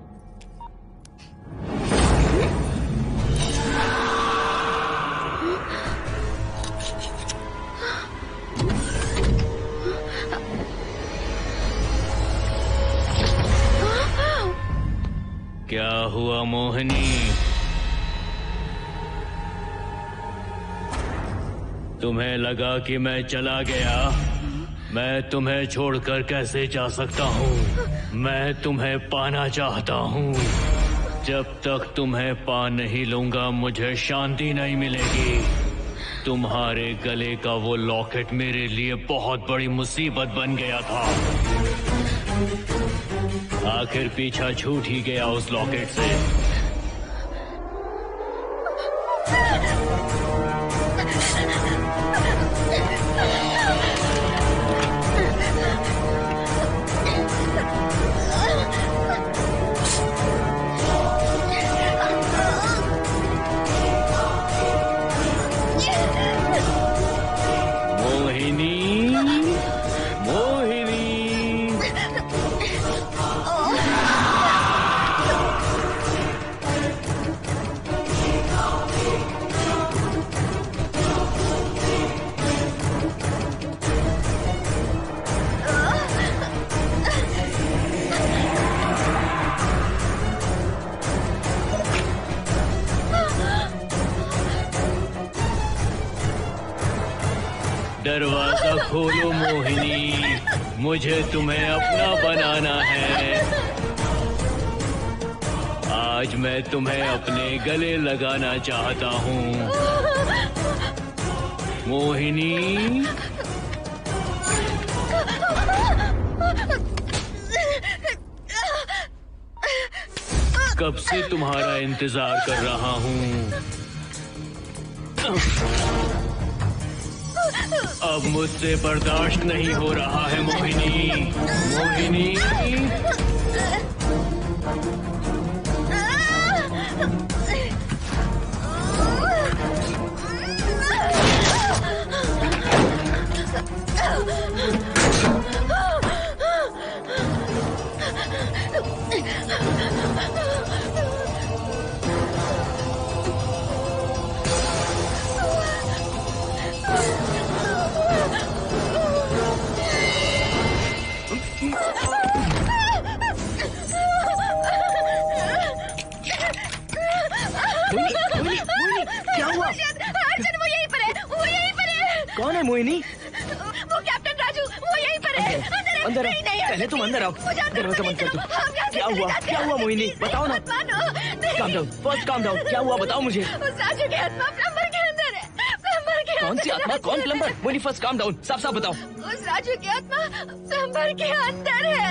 क्या हुआ मोहिनी? तुम्हें लगा कि मैं चला गया? मैं तुम्हें छोड़कर कैसे जा सकता हूँ? मैं तुम्हें पाना चाहता हूँ। जब तक तुम्हें पा नहीं लूंगा मुझे शांति नहीं मिलेगी। तुम्हारे गले का वो लॉकेट मेरे लिए बहुत बड़ी मुसीबत बन गया था। आखिर पीछा छूट ही गया उस लॉकेट से। दरवाजा खोलो मोहिनी, मुझे तुम्हें अपना बनाना है। आज मैं तुम्हें अपने गले लगाना चाहता हूँ मोहिनी। कब से तुम्हारा इंतजार कर रहा हूँ। अब मुझसे बर्दाश्त नहीं हो रहा है मोहिनी। मोहिनी क्या हुआ? अर्जुन, वो यहीं पर है, वो यहीं पर है। कौन है मोहिनी? वो कैप्टन राजू, वो यहीं पर है। अंदर नहीं, नहीं, पहले तुम अंदर आओ। दरवाजा बंद कर दो। क्या हुआ? क्या हुआ मोहिनी? बताओ ना। Calm down, first calm down. क्या हुआ बताओ मुझे। उस राजू की आत्मा प्लम्बर के अंदर है। प्लम्बर के कौन सी आत्मा? कौन plumber? Mohini first calm down, साफ साफ बताओ। उस राजू की आत्मा प्लम्बर के अंदर है।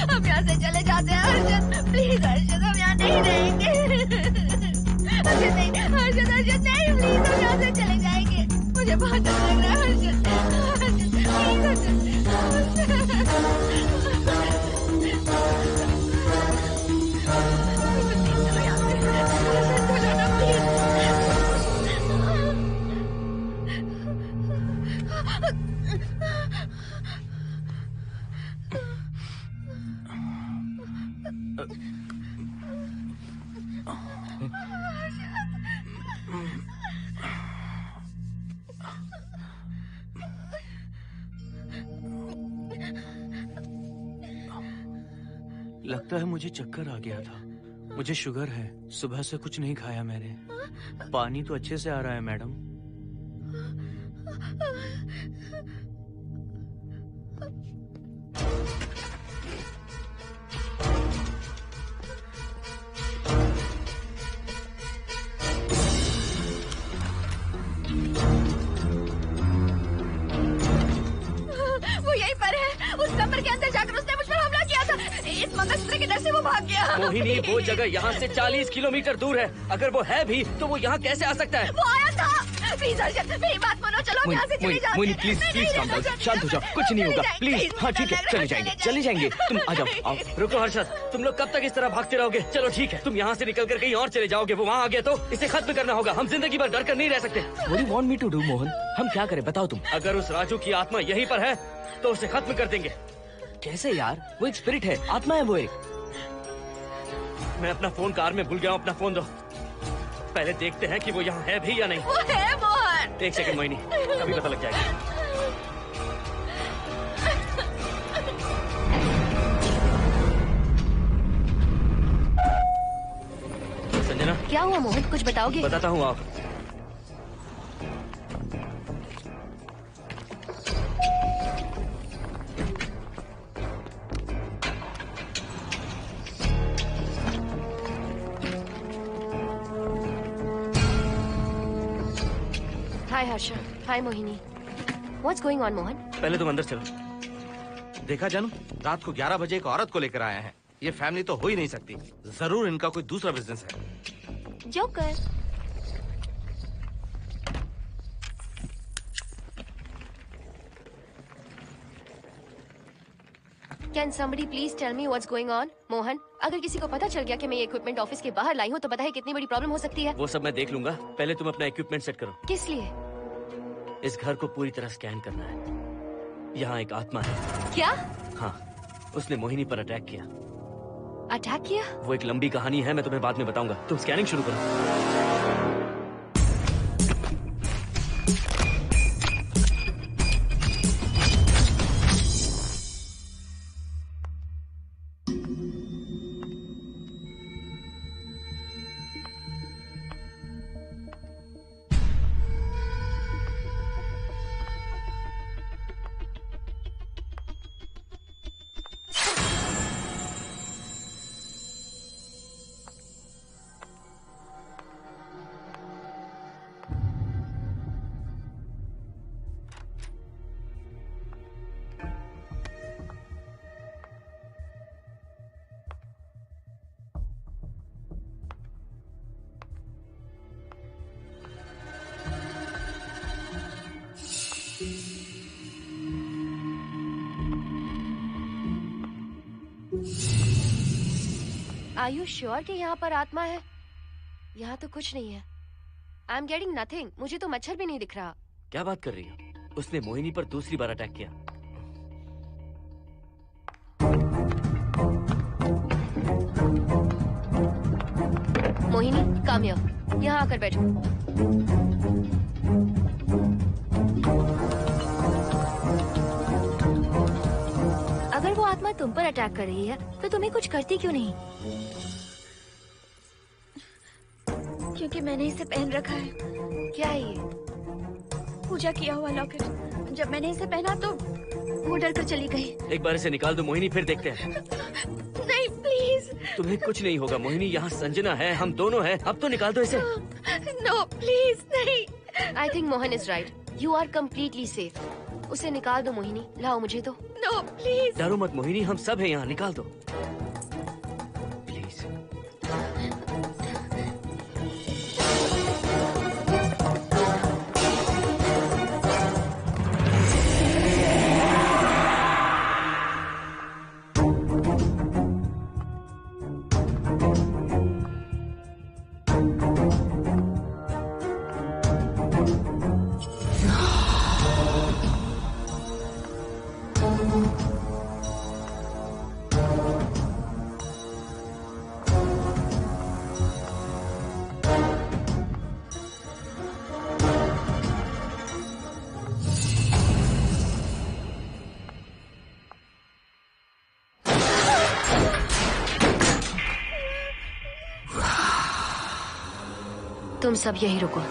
हम यहाँ से चले जाते हैं अर्जुन, प्लीज अर्जुन, हम यहाँ नहीं रहेंगे। अर्जुन नहीं, अर्जुन अर्जुन लगता है मुझे चक्कर आ गया था। मुझे शुगर है, सुबह से कुछ नहीं खाया मैंने। पानी तो अच्छे से आ रहा है मैडम। वो यहीं पर है। उस कमरे के अंदर जाकर उसने मुझ पर हमला किया था। इस मंगलसूत्र के डर से वो भाग गया। मोहिनी, वो जगह यहाँ से 40 किलोमीटर दूर है। अगर वो है भी तो वो यहाँ कैसे आ सकता है? वो आया था। प्लीज अर्जुन, मेरी बात मानो, चलो यहाँ से चले जाते मोहिनी हैं। प्लीज प्लीज काम डाउन, शांत हो जाओ, कुछ नहीं होगा प्लीज। हाँ ठीक है, चले जाएंगे। तुम आ जाओ, आओ। रुको हर्षद, तुम लोग कब तक इस तरह भागते रहोगे? चलो ठीक है, तुम यहाँ से निकल कर कहीं और चले जाओगे। वो वहाँ आ गया तो इसे खत्म करना होगा। हम जिंदगी भर डर कर नहीं रह सकते। What do you want me to do, Mohan? हम क्या करें बताओ तुम। अगर उस राजू की आत्मा यहीं पर है तो उसे खत्म कर देंगे। कैसे यार? वो एक स्पिरिट है, आत्मा है वो एक। मैं अपना फोन कार में भूल गया हूँ, अपना फोन दो। पहले देखते हैं कि वो यहाँ है भी या नहीं। वो है मोहन। एक सेकंड मोहिनी, अभी पता लग जाएगा। संजना, क्या हुआ मोहन, कुछ बताओगे? बताता हूँ आप। हाय हर्षा, हाय Mohini. What's going on, Mohan? पहले तुम अंदर चलो। देखा जानू, रात को 11 बजे एक औरत को लेकर आया है। ये फैमिली तो हो ही नहीं सकती। जरूर इनका कोई दूसरा बिजनेस है। Joker. Can somebody please tell me what's going on? Mohan, अगर किसी को पता चल गया कि मैं ये इक्विपमेंट ऑफिस के बाहर लाई हूँ तो पता है कितनी बड़ी प्रॉब्लम हो सकती है। वो सब मैं देख लूंगा, पहले तुम अपना इक्विपमेंट सेट करो। किस लिए? इस घर को पूरी तरह स्कैन करना है। यहाँ एक आत्मा है। क्या? हाँ, उसने मोहिनी पर अटैक किया। अटैक किया? वो एक लंबी कहानी है, मैं तुम्हें बाद में बताऊंगा। तुम स्कैनिंग शुरू करो। Are you sure कि यहाँ पर आत्मा है? यहाँ तो कुछ नहीं है। I am getting nothing. मुझे तो मच्छर भी नहीं दिख रहा। क्या बात कर रही हो? उसने मोहिनी पर दूसरी बार अटैक किया। Mohini, come here. यहाँ आकर बैठो। अगर वो आत्मा तुम पर अटैक कर रही है तो तुम्हें कुछ करती क्यों नहीं? क्योंकि मैंने इसे पहन रखा है। क्या है ये? पूजा किया हुआ लॉकेट। जब मैंने इसे पहना तो वो डर कर चली गई। एक बार इसे निकाल दो मोहिनी, फिर देखते हैं। नहीं प्लीज। तुम्हें कुछ नहीं होगा मोहिनी, यहाँ संजना है, हम दोनों हैं। अब तो निकाल दो इसे। नो प्लीज नहीं। I think Mohan is right. You are completely safe. उसे निकाल दो मोहिनी। लाओ मुझे तो। No please. डरो मत मोहिनी, हम सब हैं यहाँ, निकाल दो। तुम सब यही रुको।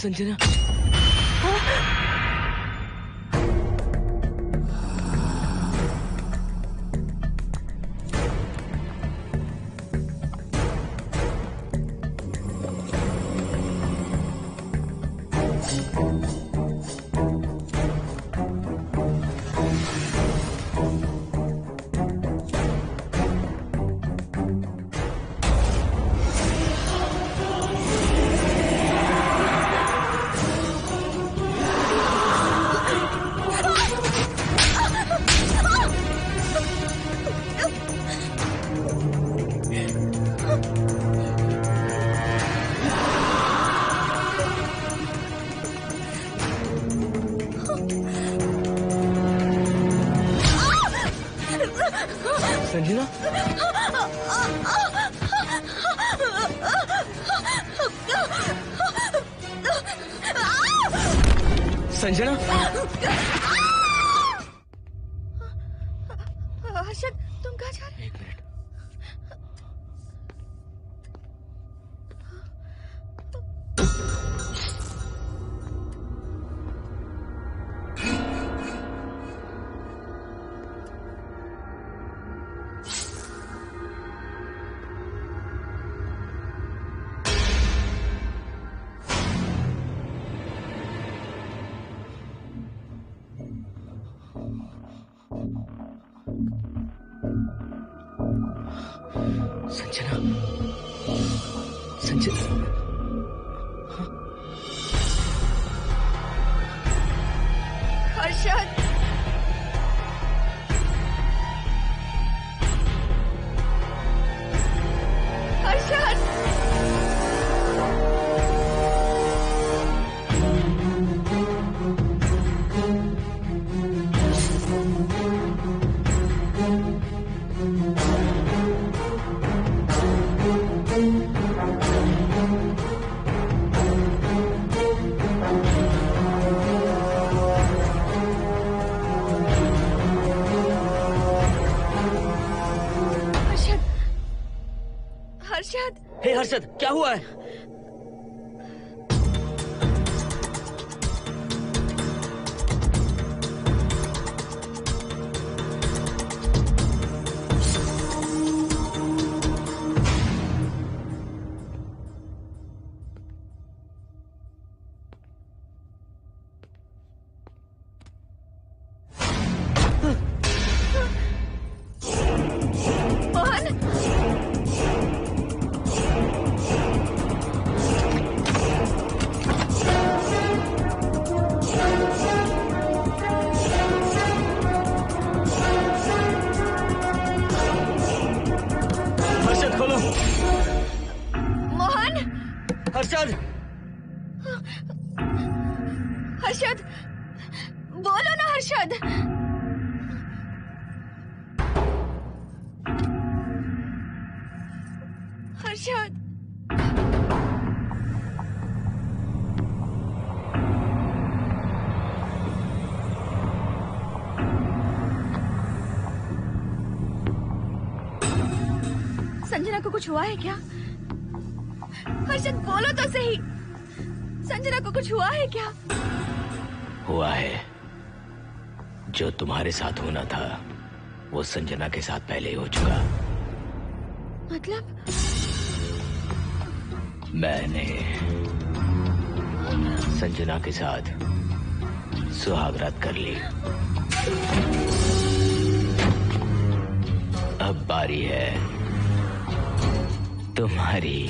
संजना, संजना, संजना, हर्षद, तुम कहाँ जा रहे? एक मिनट। संजना, संजना, हर्षद, हर्षद, हर्षद, हे हर्षद, क्या हुआ है? हर्षद, हर्षद, बोलो ना हर्षद। हर्षद, संजना को कुछ हुआ है क्या? हर्षद बोलो तो सही, संजना को कुछ हुआ है क्या? हुआ है, जो तुम्हारे साथ होना था वो संजना के साथ पहले ही हो चुका। मतलब? मैंने संजना के साथ सुहागरात कर ली। अब बारी है तुम्हारी।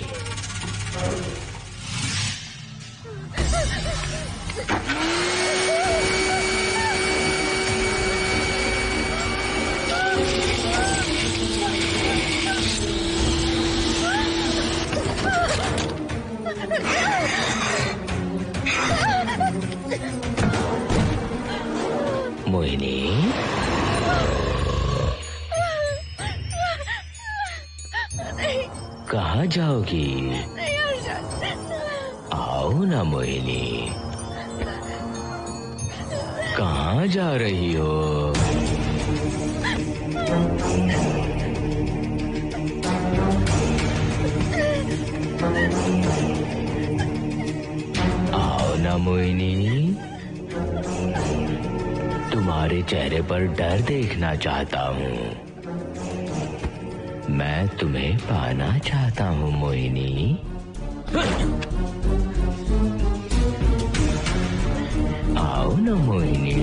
मोहिनी, कहाँ जाओगी? आओ ना मोहिनी, कहाँ जा रही हो? आओ ना मोहिनी, तुम्हारे चेहरे पर डर देखना चाहता हूँ। मैं तुम्हें पाना चाहता हूँ मोहिनी। आओ ना मोहिनी।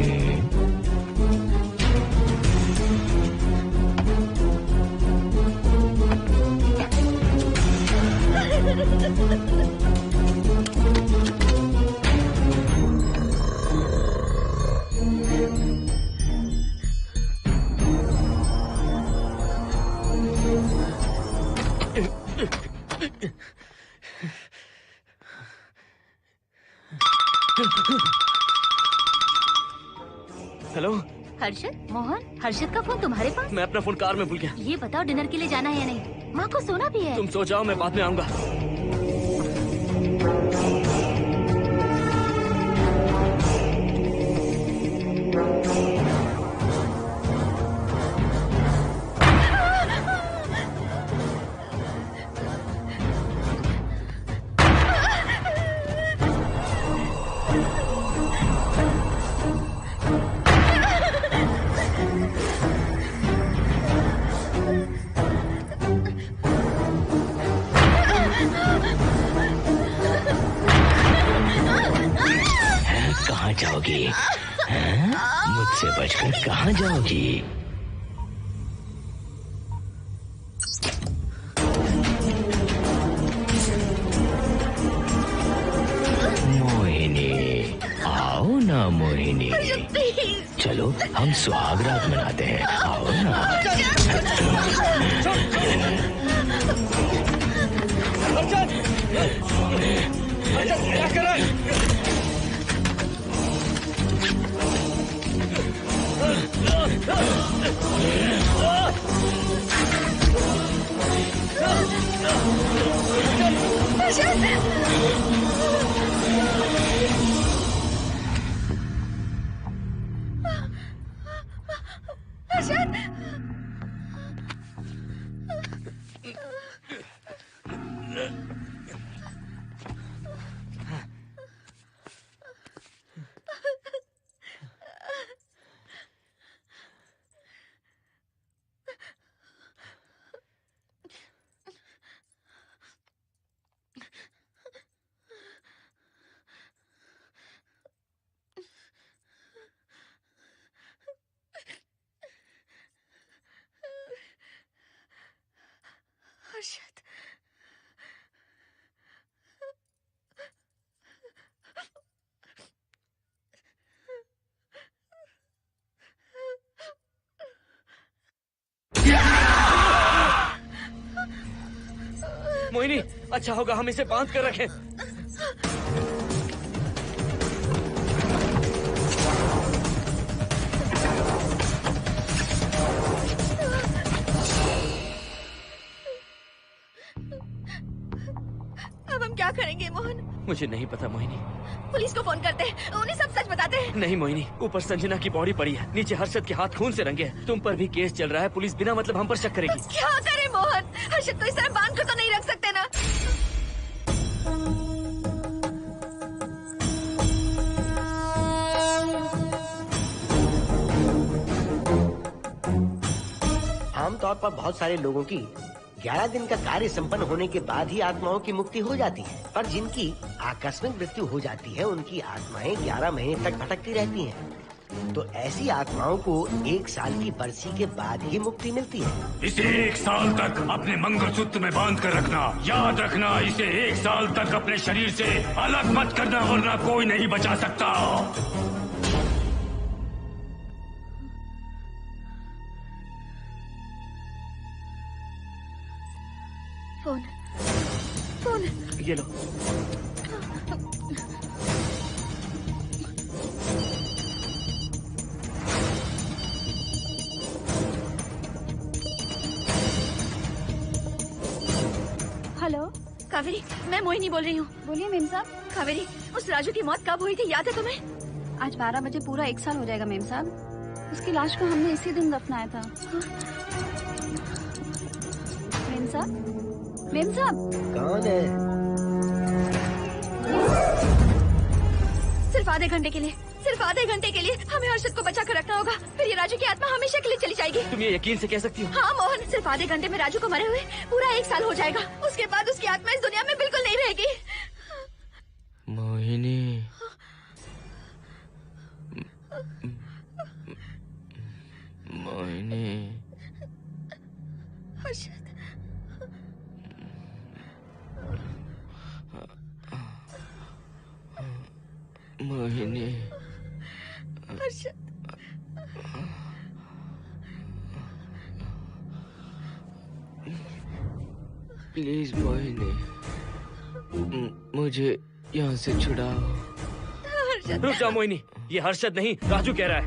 हेलो हर्षद, मोहन, हर्षद का फोन तुम्हारे पास? मैं अपना फोन कार में भूल गया। ये बताओ डिनर के लिए जाना है या नहीं? माँ को सोना भी है। तुम सो जाओ, मैं बाद में आऊंगा। कहाँ जाओगी? मुझसे बचकर कहाँ जाओगी? मोहिनी, आओ ना मोहिनी। चलो हम सुहागरात मनाते हैं, आओ ना। क्या कर रहा है? हर्षद, मोहिनी, अच्छा होगा हम इसे बांध कर रखें। अब हम क्या करेंगे मोहन? मुझे नहीं पता मोहिनी। पुलिस को फोन करते हैं, उन्हें सब सच बताते हैं। नहीं मोहिनी, ऊपर संजना की बॉडी पड़ी है, नीचे हर्षद के हाथ खून से रंगे हैं। तुम पर भी केस चल रहा है, पुलिस बिना मतलब हम पर शक करेगी। क्या करे मोहन? हर्षद को इस तरह बांध कर तो नहीं रख सकते ना। आमतौर पर बहुत सारे लोगों की 11 दिन का कार्य संपन्न होने के बाद ही आत्माओं की मुक्ति हो जाती है, पर जिनकी आकस्मिक मृत्यु हो जाती है उनकी आत्माएं 11 महीने तक भटकती रहती हैं। तो ऐसी आत्माओं को 1 साल की बरसी के बाद ही मुक्ति मिलती है। इसे 1 साल तक अपने मंगलसूत्र में बांध कर रखना। याद रखना, इसे 1 साल तक अपने शरीर से अलग मत करना, वरना कोई नहीं बचा सकता। फोन ये लो। हेलो कावेरी, मैं मोहिनी बोल रही हूँ। बोलिए मेम साहब। कावेरी, उस राजू की मौत कब हुई थी, याद है तुम्हें? आज 12 बजे पूरा 1 साल हो जाएगा मेम साहब। उसकी लाश को हमने इसी दिन दफनाया था। मेम साहब, मेम साहब। कौन है? सिर्फ आधे घंटे के लिए, सिर्फ आधे घंटे के लिए हमें हर्षद को बचा कर रखना होगा, फिर ये राजू की आत्मा हमेशा के लिए चली जाएगी। तुम ये यकीन से कह सकती हो? हाँ मोहन, सिर्फ आधे घंटे में राजू को मरे हुए पूरा 1 साल हो जाएगा। उसके बाद उसकी आत्मा इस दुनिया में बिल्कुल नहीं रहेगी। मोहिनी, मोहिनी, हर्षद, मोहिनी, हर्षद, प्लीज मोहिनी, मुझे यहाँ से छुड़ाओ। रुक जाओ मोहिनी, ये हर्षद नहीं राजू कह रहा है।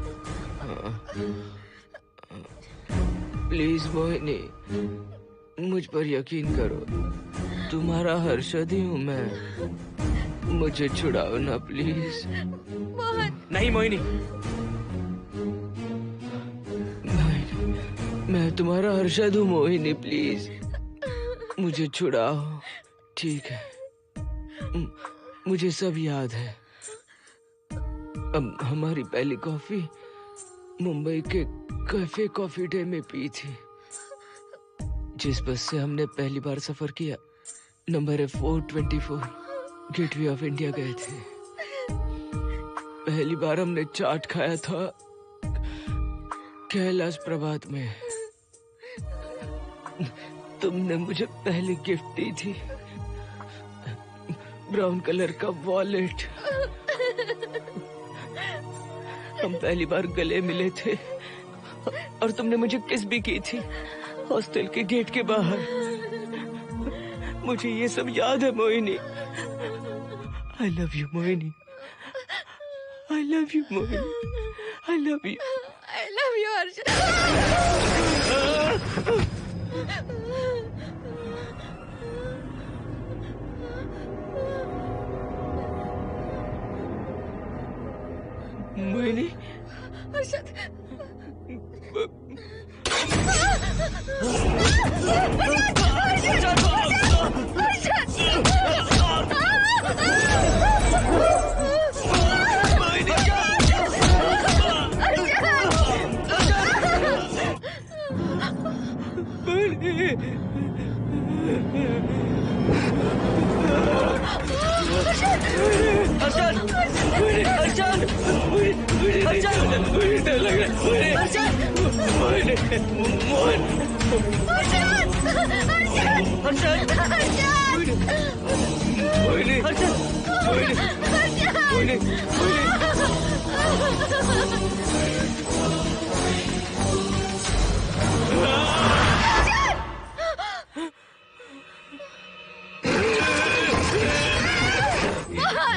प्लीज मोहिनी, मुझ पर यकीन करो, तुम्हारा हर्षद ही हूँ मैं। मुझे छुड़ाओ ना प्लीज। मोहन। नहीं मोहिनी, मैं तुम्हारा हर्षद हूँ मोहिनी, प्लीज मुझे छुड़ाओ। ठीक है, मुझे सब याद है। अब हमारी पहली कॉफी मुंबई के कैफे कॉफी डे में पी थी। जिस बस से हमने पहली बार सफर किया, नंबर है 424, गेटवे ऑफ इंडिया गए थे। पहली बार हमने चाट खाया था कैलाश प्रभात में। तुमने मुझे पहली गिफ्ट दी थी, ब्राउन कलर का वॉलेट। हम पहली बार गले मिले थे और तुमने मुझे किस भी की थी हॉस्टल के गेट के बाहर। मुझे ये सब याद है Mohini. I love you Mohini, I love you Mohini, I love you, I love you Harshad. Mohini, Harshad,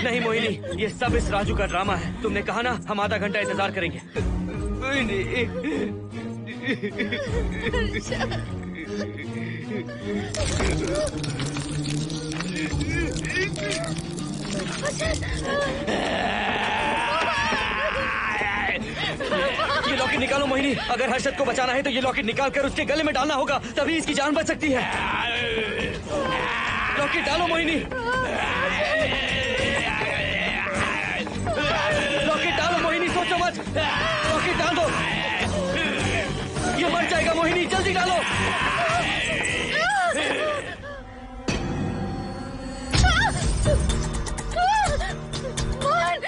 नहीं मोहिनी, ये सब इस राजू का ड्रामा है। तुमने कहा ना हम आधा घंटा इंतजार करेंगे। ये लॉकेट निकालो मोहिनी। अगर हर्षद को बचाना है तो ये लॉकेट निकाल कर उसके गले में डालना होगा, तभी इसकी जान बच सकती है। लॉकेट डालो मोहिनी, लॉकेट डालो मोहिनी, सोचो मत। लॉकेट डाल दो, ये मर जाएगा मोहिनी। मोहिनी जल्दी डालो।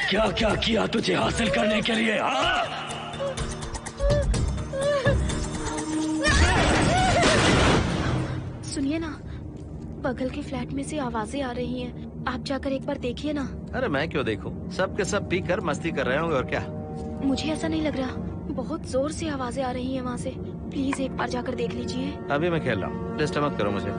क्या क्या किया तुझे हासिल करने के लिए? सुनिए ना, बगल के फ्लैट में से आवाजें आ रही हैं। आप जाकर एक बार देखिए ना। अरे मैं क्यों देखूं? सब के सब पी कर मस्ती कर रहे होंगे और क्या। मुझे ऐसा नहीं लग रहा, बहुत जोर से आवाजें आ रही हैं वहाँ से। प्लीज एक बार जाकर देख लीजिए। अभी मैं खेल रहा हूँ, डिस्टर्ब मत करो मुझे।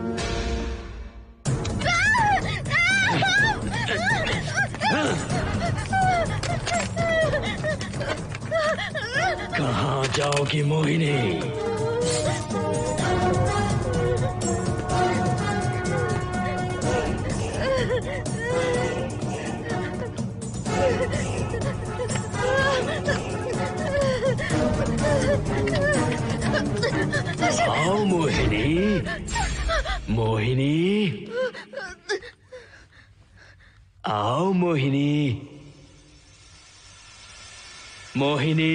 कहाँ जाओगी मोहिनी? आओ मोहिनी, मोहिनी, आओ मोहिनी, मोहिनी।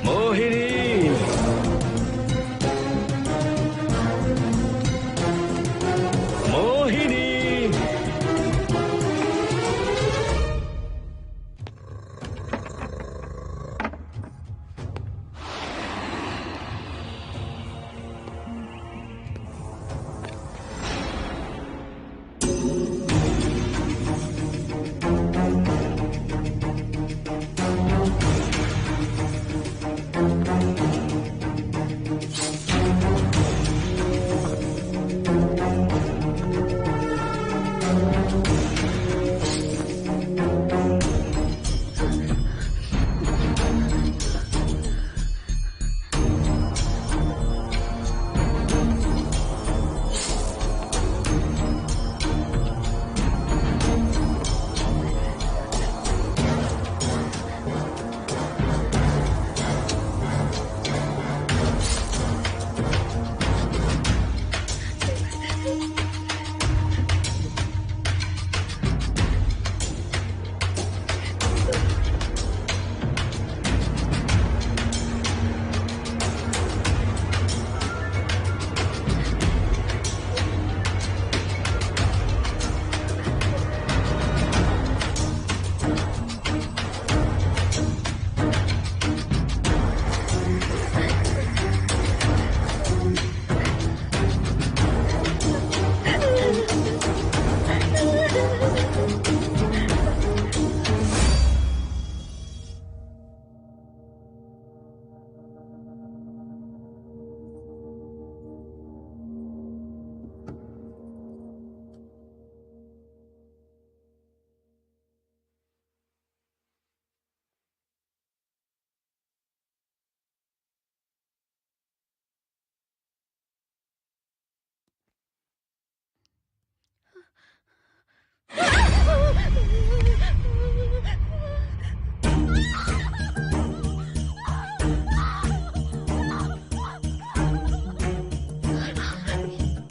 मोहिनी, मोहिनी।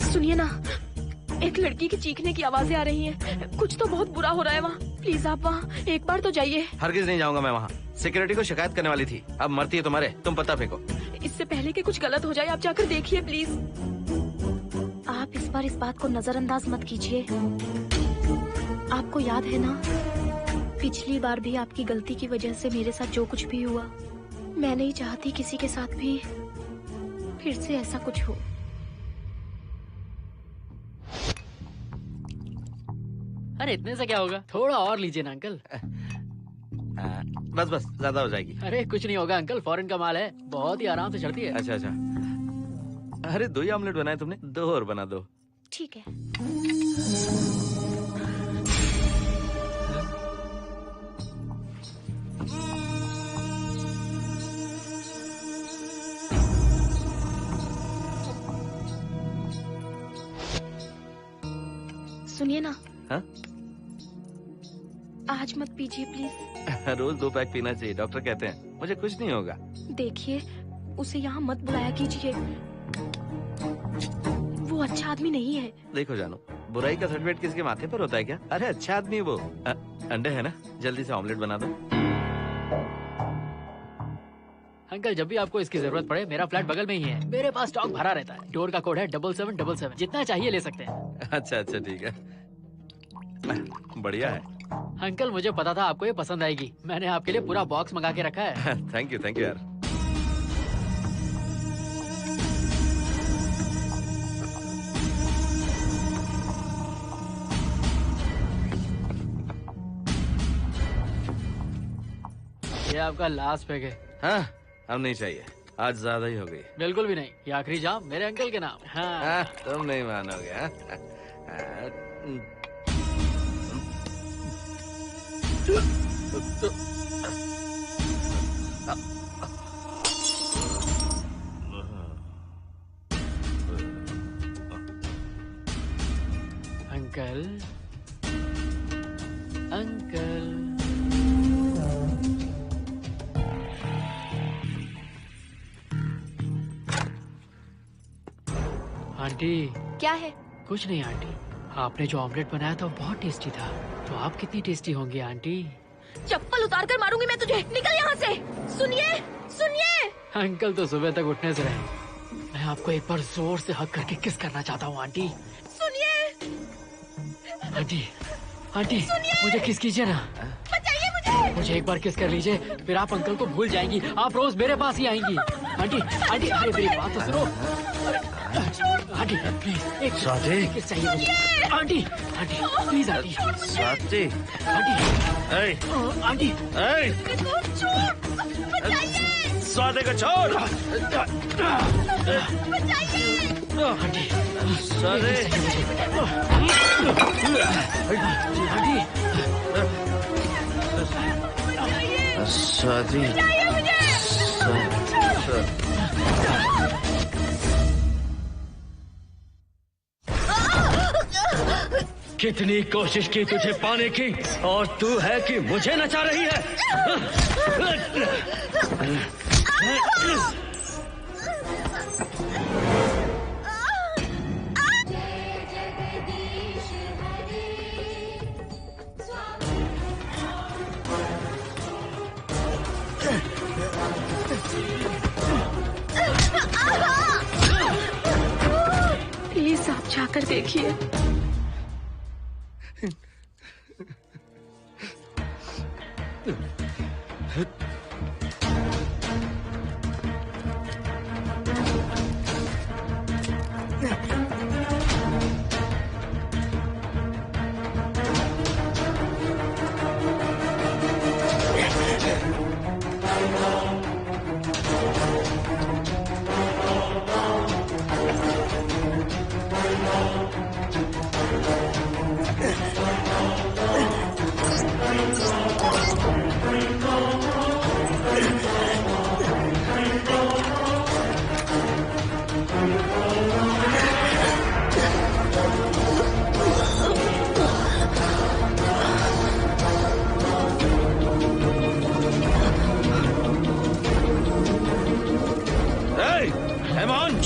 सुनिए ना, एक लड़की की चीखने की आवाजें आ रही हैं। कुछ तो बहुत बुरा हो रहा है वहाँ। प्लीज आप वहाँ एक बार तो जाइए। हरगिज नहीं जाऊंगा मैं वहाँ। सिक्योरिटी को शिकायत करने वाली थी, अब मरती है तुम्हारे। तुम पता फेंको। इससे पहले कि कुछ गलत हो जाए, आप जाकर देखिए प्लीज। आप इस बार इस बात को नजरअंदाज मत कीजिए। आपको याद है ना, पिछली बार भी आपकी गलती की वजह से मेरे साथ जो कुछ भी हुआ, मैं नहीं चाहती किसी के साथ भी फिर से ऐसा कुछ हो। अरे इतने से क्या होगा, थोड़ा और लीजिए ना अंकल। बस बस, ज्यादा हो जाएगी। अरे कुछ नहीं होगा अंकल, फॉरेन का माल है, बहुत ही आराम से चढ़ती है। अच्छा अच्छा। अरे 2 ही ऑमलेट बनाए तुमने, 2 और बना दो। ठीक है। सुनिए ना। हाँ? आज मत पीजिए प्लीज। रोज 2 पैक पीना चाहिए, डॉक्टर कहते हैं। मुझे कुछ नहीं होगा। देखिए, उसे यहाँ मत बुलाया कीजिए, वो अच्छा आदमी नहीं है। देखो जानू, बुराई का सर्टिफिकेट किसके माथे पर होता है क्या? अरे अच्छा आदमी वो। अंडे है ना? जल्दी से ऑमलेट बना दो। अंकल जब भी आपको इसकी जरूरत पड़े मेरा फ्लैट बगल में ही है। मेरे पास स्टॉक भरा रहता है। डोर का कोड है 7777। जितना चाहिए ले सकते हैं। अच्छा अच्छा ठीक है, बढ़िया है। अंकल मुझे पता था आपको ये पसंद आएगी। मैंने आपके लिए पूरा बॉक्स मंगा के रखा है। थैंक यू यार। ये आपका लास्ट पैक है। हाँ, अब नहीं चाहिए, आज ज्यादा ही हो गई। बिल्कुल भी नहीं, ये आखिरी जाम मेरे अंकल के नाम। हाँ। तुम नहीं मानोगे। Uncle uncle aunty. क्या है? कुछ नहीं आंटी, आपने जो ऑमलेट बनाया था वो बहुत टेस्टी था। तो आप कितनी टेस्टी होंगी आंटी? चप्पल उतार कर मारूंगी मैं तुझे। निकल यहाँ से। सुनिए सुनिए। अंकल तो सुबह तक उठने से रहे। मैं आपको एक बार जोर से हक करके किस करना चाहता हूँ आंटी। सुनिए आंटी। आंटी मुझे किस कीजिए ना। बचाइए मुझे। मुझे एक बार किस कर लीजिए, फिर आप अंकल को भूल जाएंगी। आप रोज मेरे पास ही आएंगी। आंटी आंटी अरे मेरी बात तो सुनो। आंटी प्लीज एक किस चाहिए मुझे। Aunty aunty please aunty. Swati aunty Swati को छोड़। आंटी स्वाति कितनी कोशिश की तुझे पाने की, और तू है कि मुझे नचा रही है। प्लीज आप जाकर देखिए।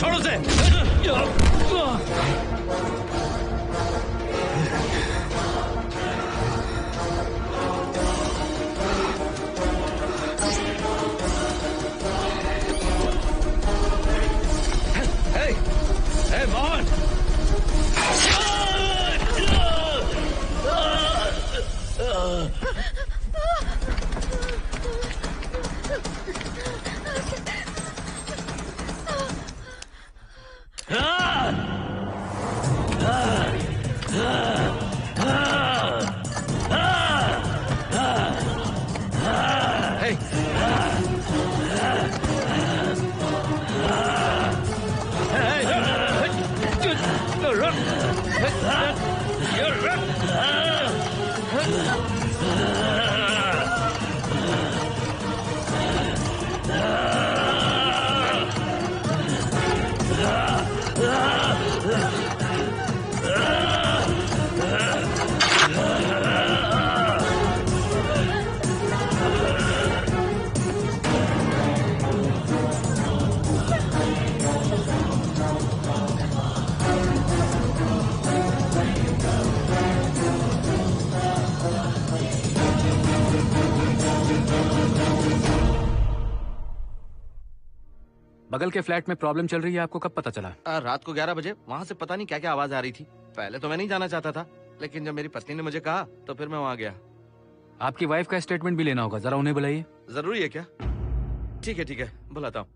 छोड़ो से। Hey, Mohan! बगल के फ्लैट में प्रॉब्लम चल रही है, आपको कब पता चला? रात को 11 बजे वहाँ से पता नहीं क्या क्या आवाज आ रही थी। पहले तो मैं नहीं जाना चाहता था, लेकिन जब मेरी पत्नी ने मुझे कहा तो फिर मैं वहाँ गया। आपकी वाइफ का स्टेटमेंट भी लेना होगा, जरा उन्हें बुलाइए। जरूरी है क्या? ठीक है, बुलाता हूँ।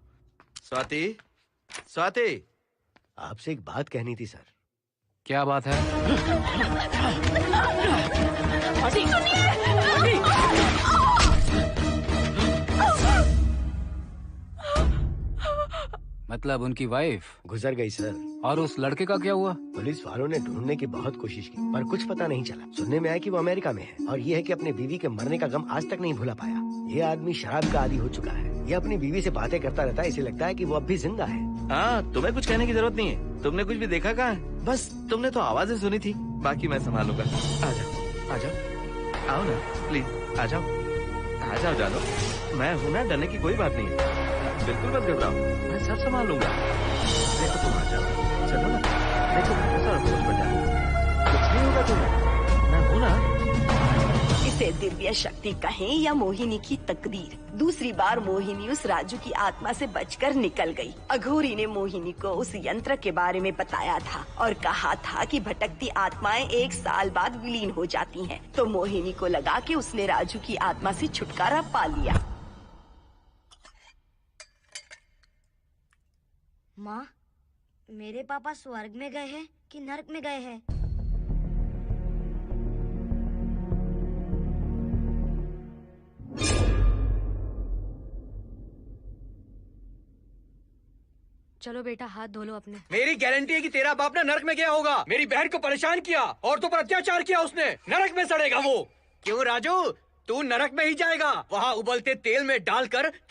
स्वाति, स्वाति, आपसे एक बात कहनी थी सर। क्या बात है? मतलब उनकी वाइफ गुजर गई सर। और उस लड़के का क्या हुआ? पुलिस वालों ने ढूंढने की बहुत कोशिश की पर कुछ पता नहीं चला। सुनने में आया कि वो अमेरिका में है और ये है कि अपने बीवी के मरने का गम आज तक नहीं भुला पाया। ये आदमी शराब का आदी हो चुका है। ये अपनी बीवी से बातें करता रहता है, इसे लगता है कि वो अब भी जिंदा है। हाँ, तुम्हें कुछ कहने की जरूरत नहीं है। तुमने कुछ भी देखा कहाँ है? बस तुमने तो आवाजें सुनी थी, बाकी मैं संभालूंगा। आ जाओ, आओ ना प्लीज, आ जाओ जानो। मैं हूँ ना, डरने की कोई बात नहीं है। बिल्कुल मत घबराओ, मैं सब संभाल लूंगा। देखो तुम आ जाओ, चलो ना। देखो भरोसा रखो मुझ पर, कुछ नहीं होगा तुम्हें, मैं हूँ ना। इसे दिव्य शक्ति कहें या मोहिनी की तकदीर, दूसरी बार मोहिनी उस राजू की आत्मा से बचकर निकल गई। अघोरी ने मोहिनी को उस यंत्र के बारे में बताया था और कहा था कि भटकती आत्माएं 1 साल बाद विलीन हो जाती हैं। तो मोहिनी को लगा कि उसने राजू की आत्मा से छुटकारा पा लिया। माँ, मेरे पापा स्वर्ग में गए हैं कि नरक में गए हैं? चलो बेटा, हाथ धो लो अपने। मेरी गारंटी है कि तेरा बाप ना नरक में गया होगा। मेरी बहन को परेशान किया, औरतों पर अत्याचार किया उसने। नरक में सड़ेगा वो। क्यों राजू, तू नरक में ही जाएगा। वहाँ उबलते तेल में डालकर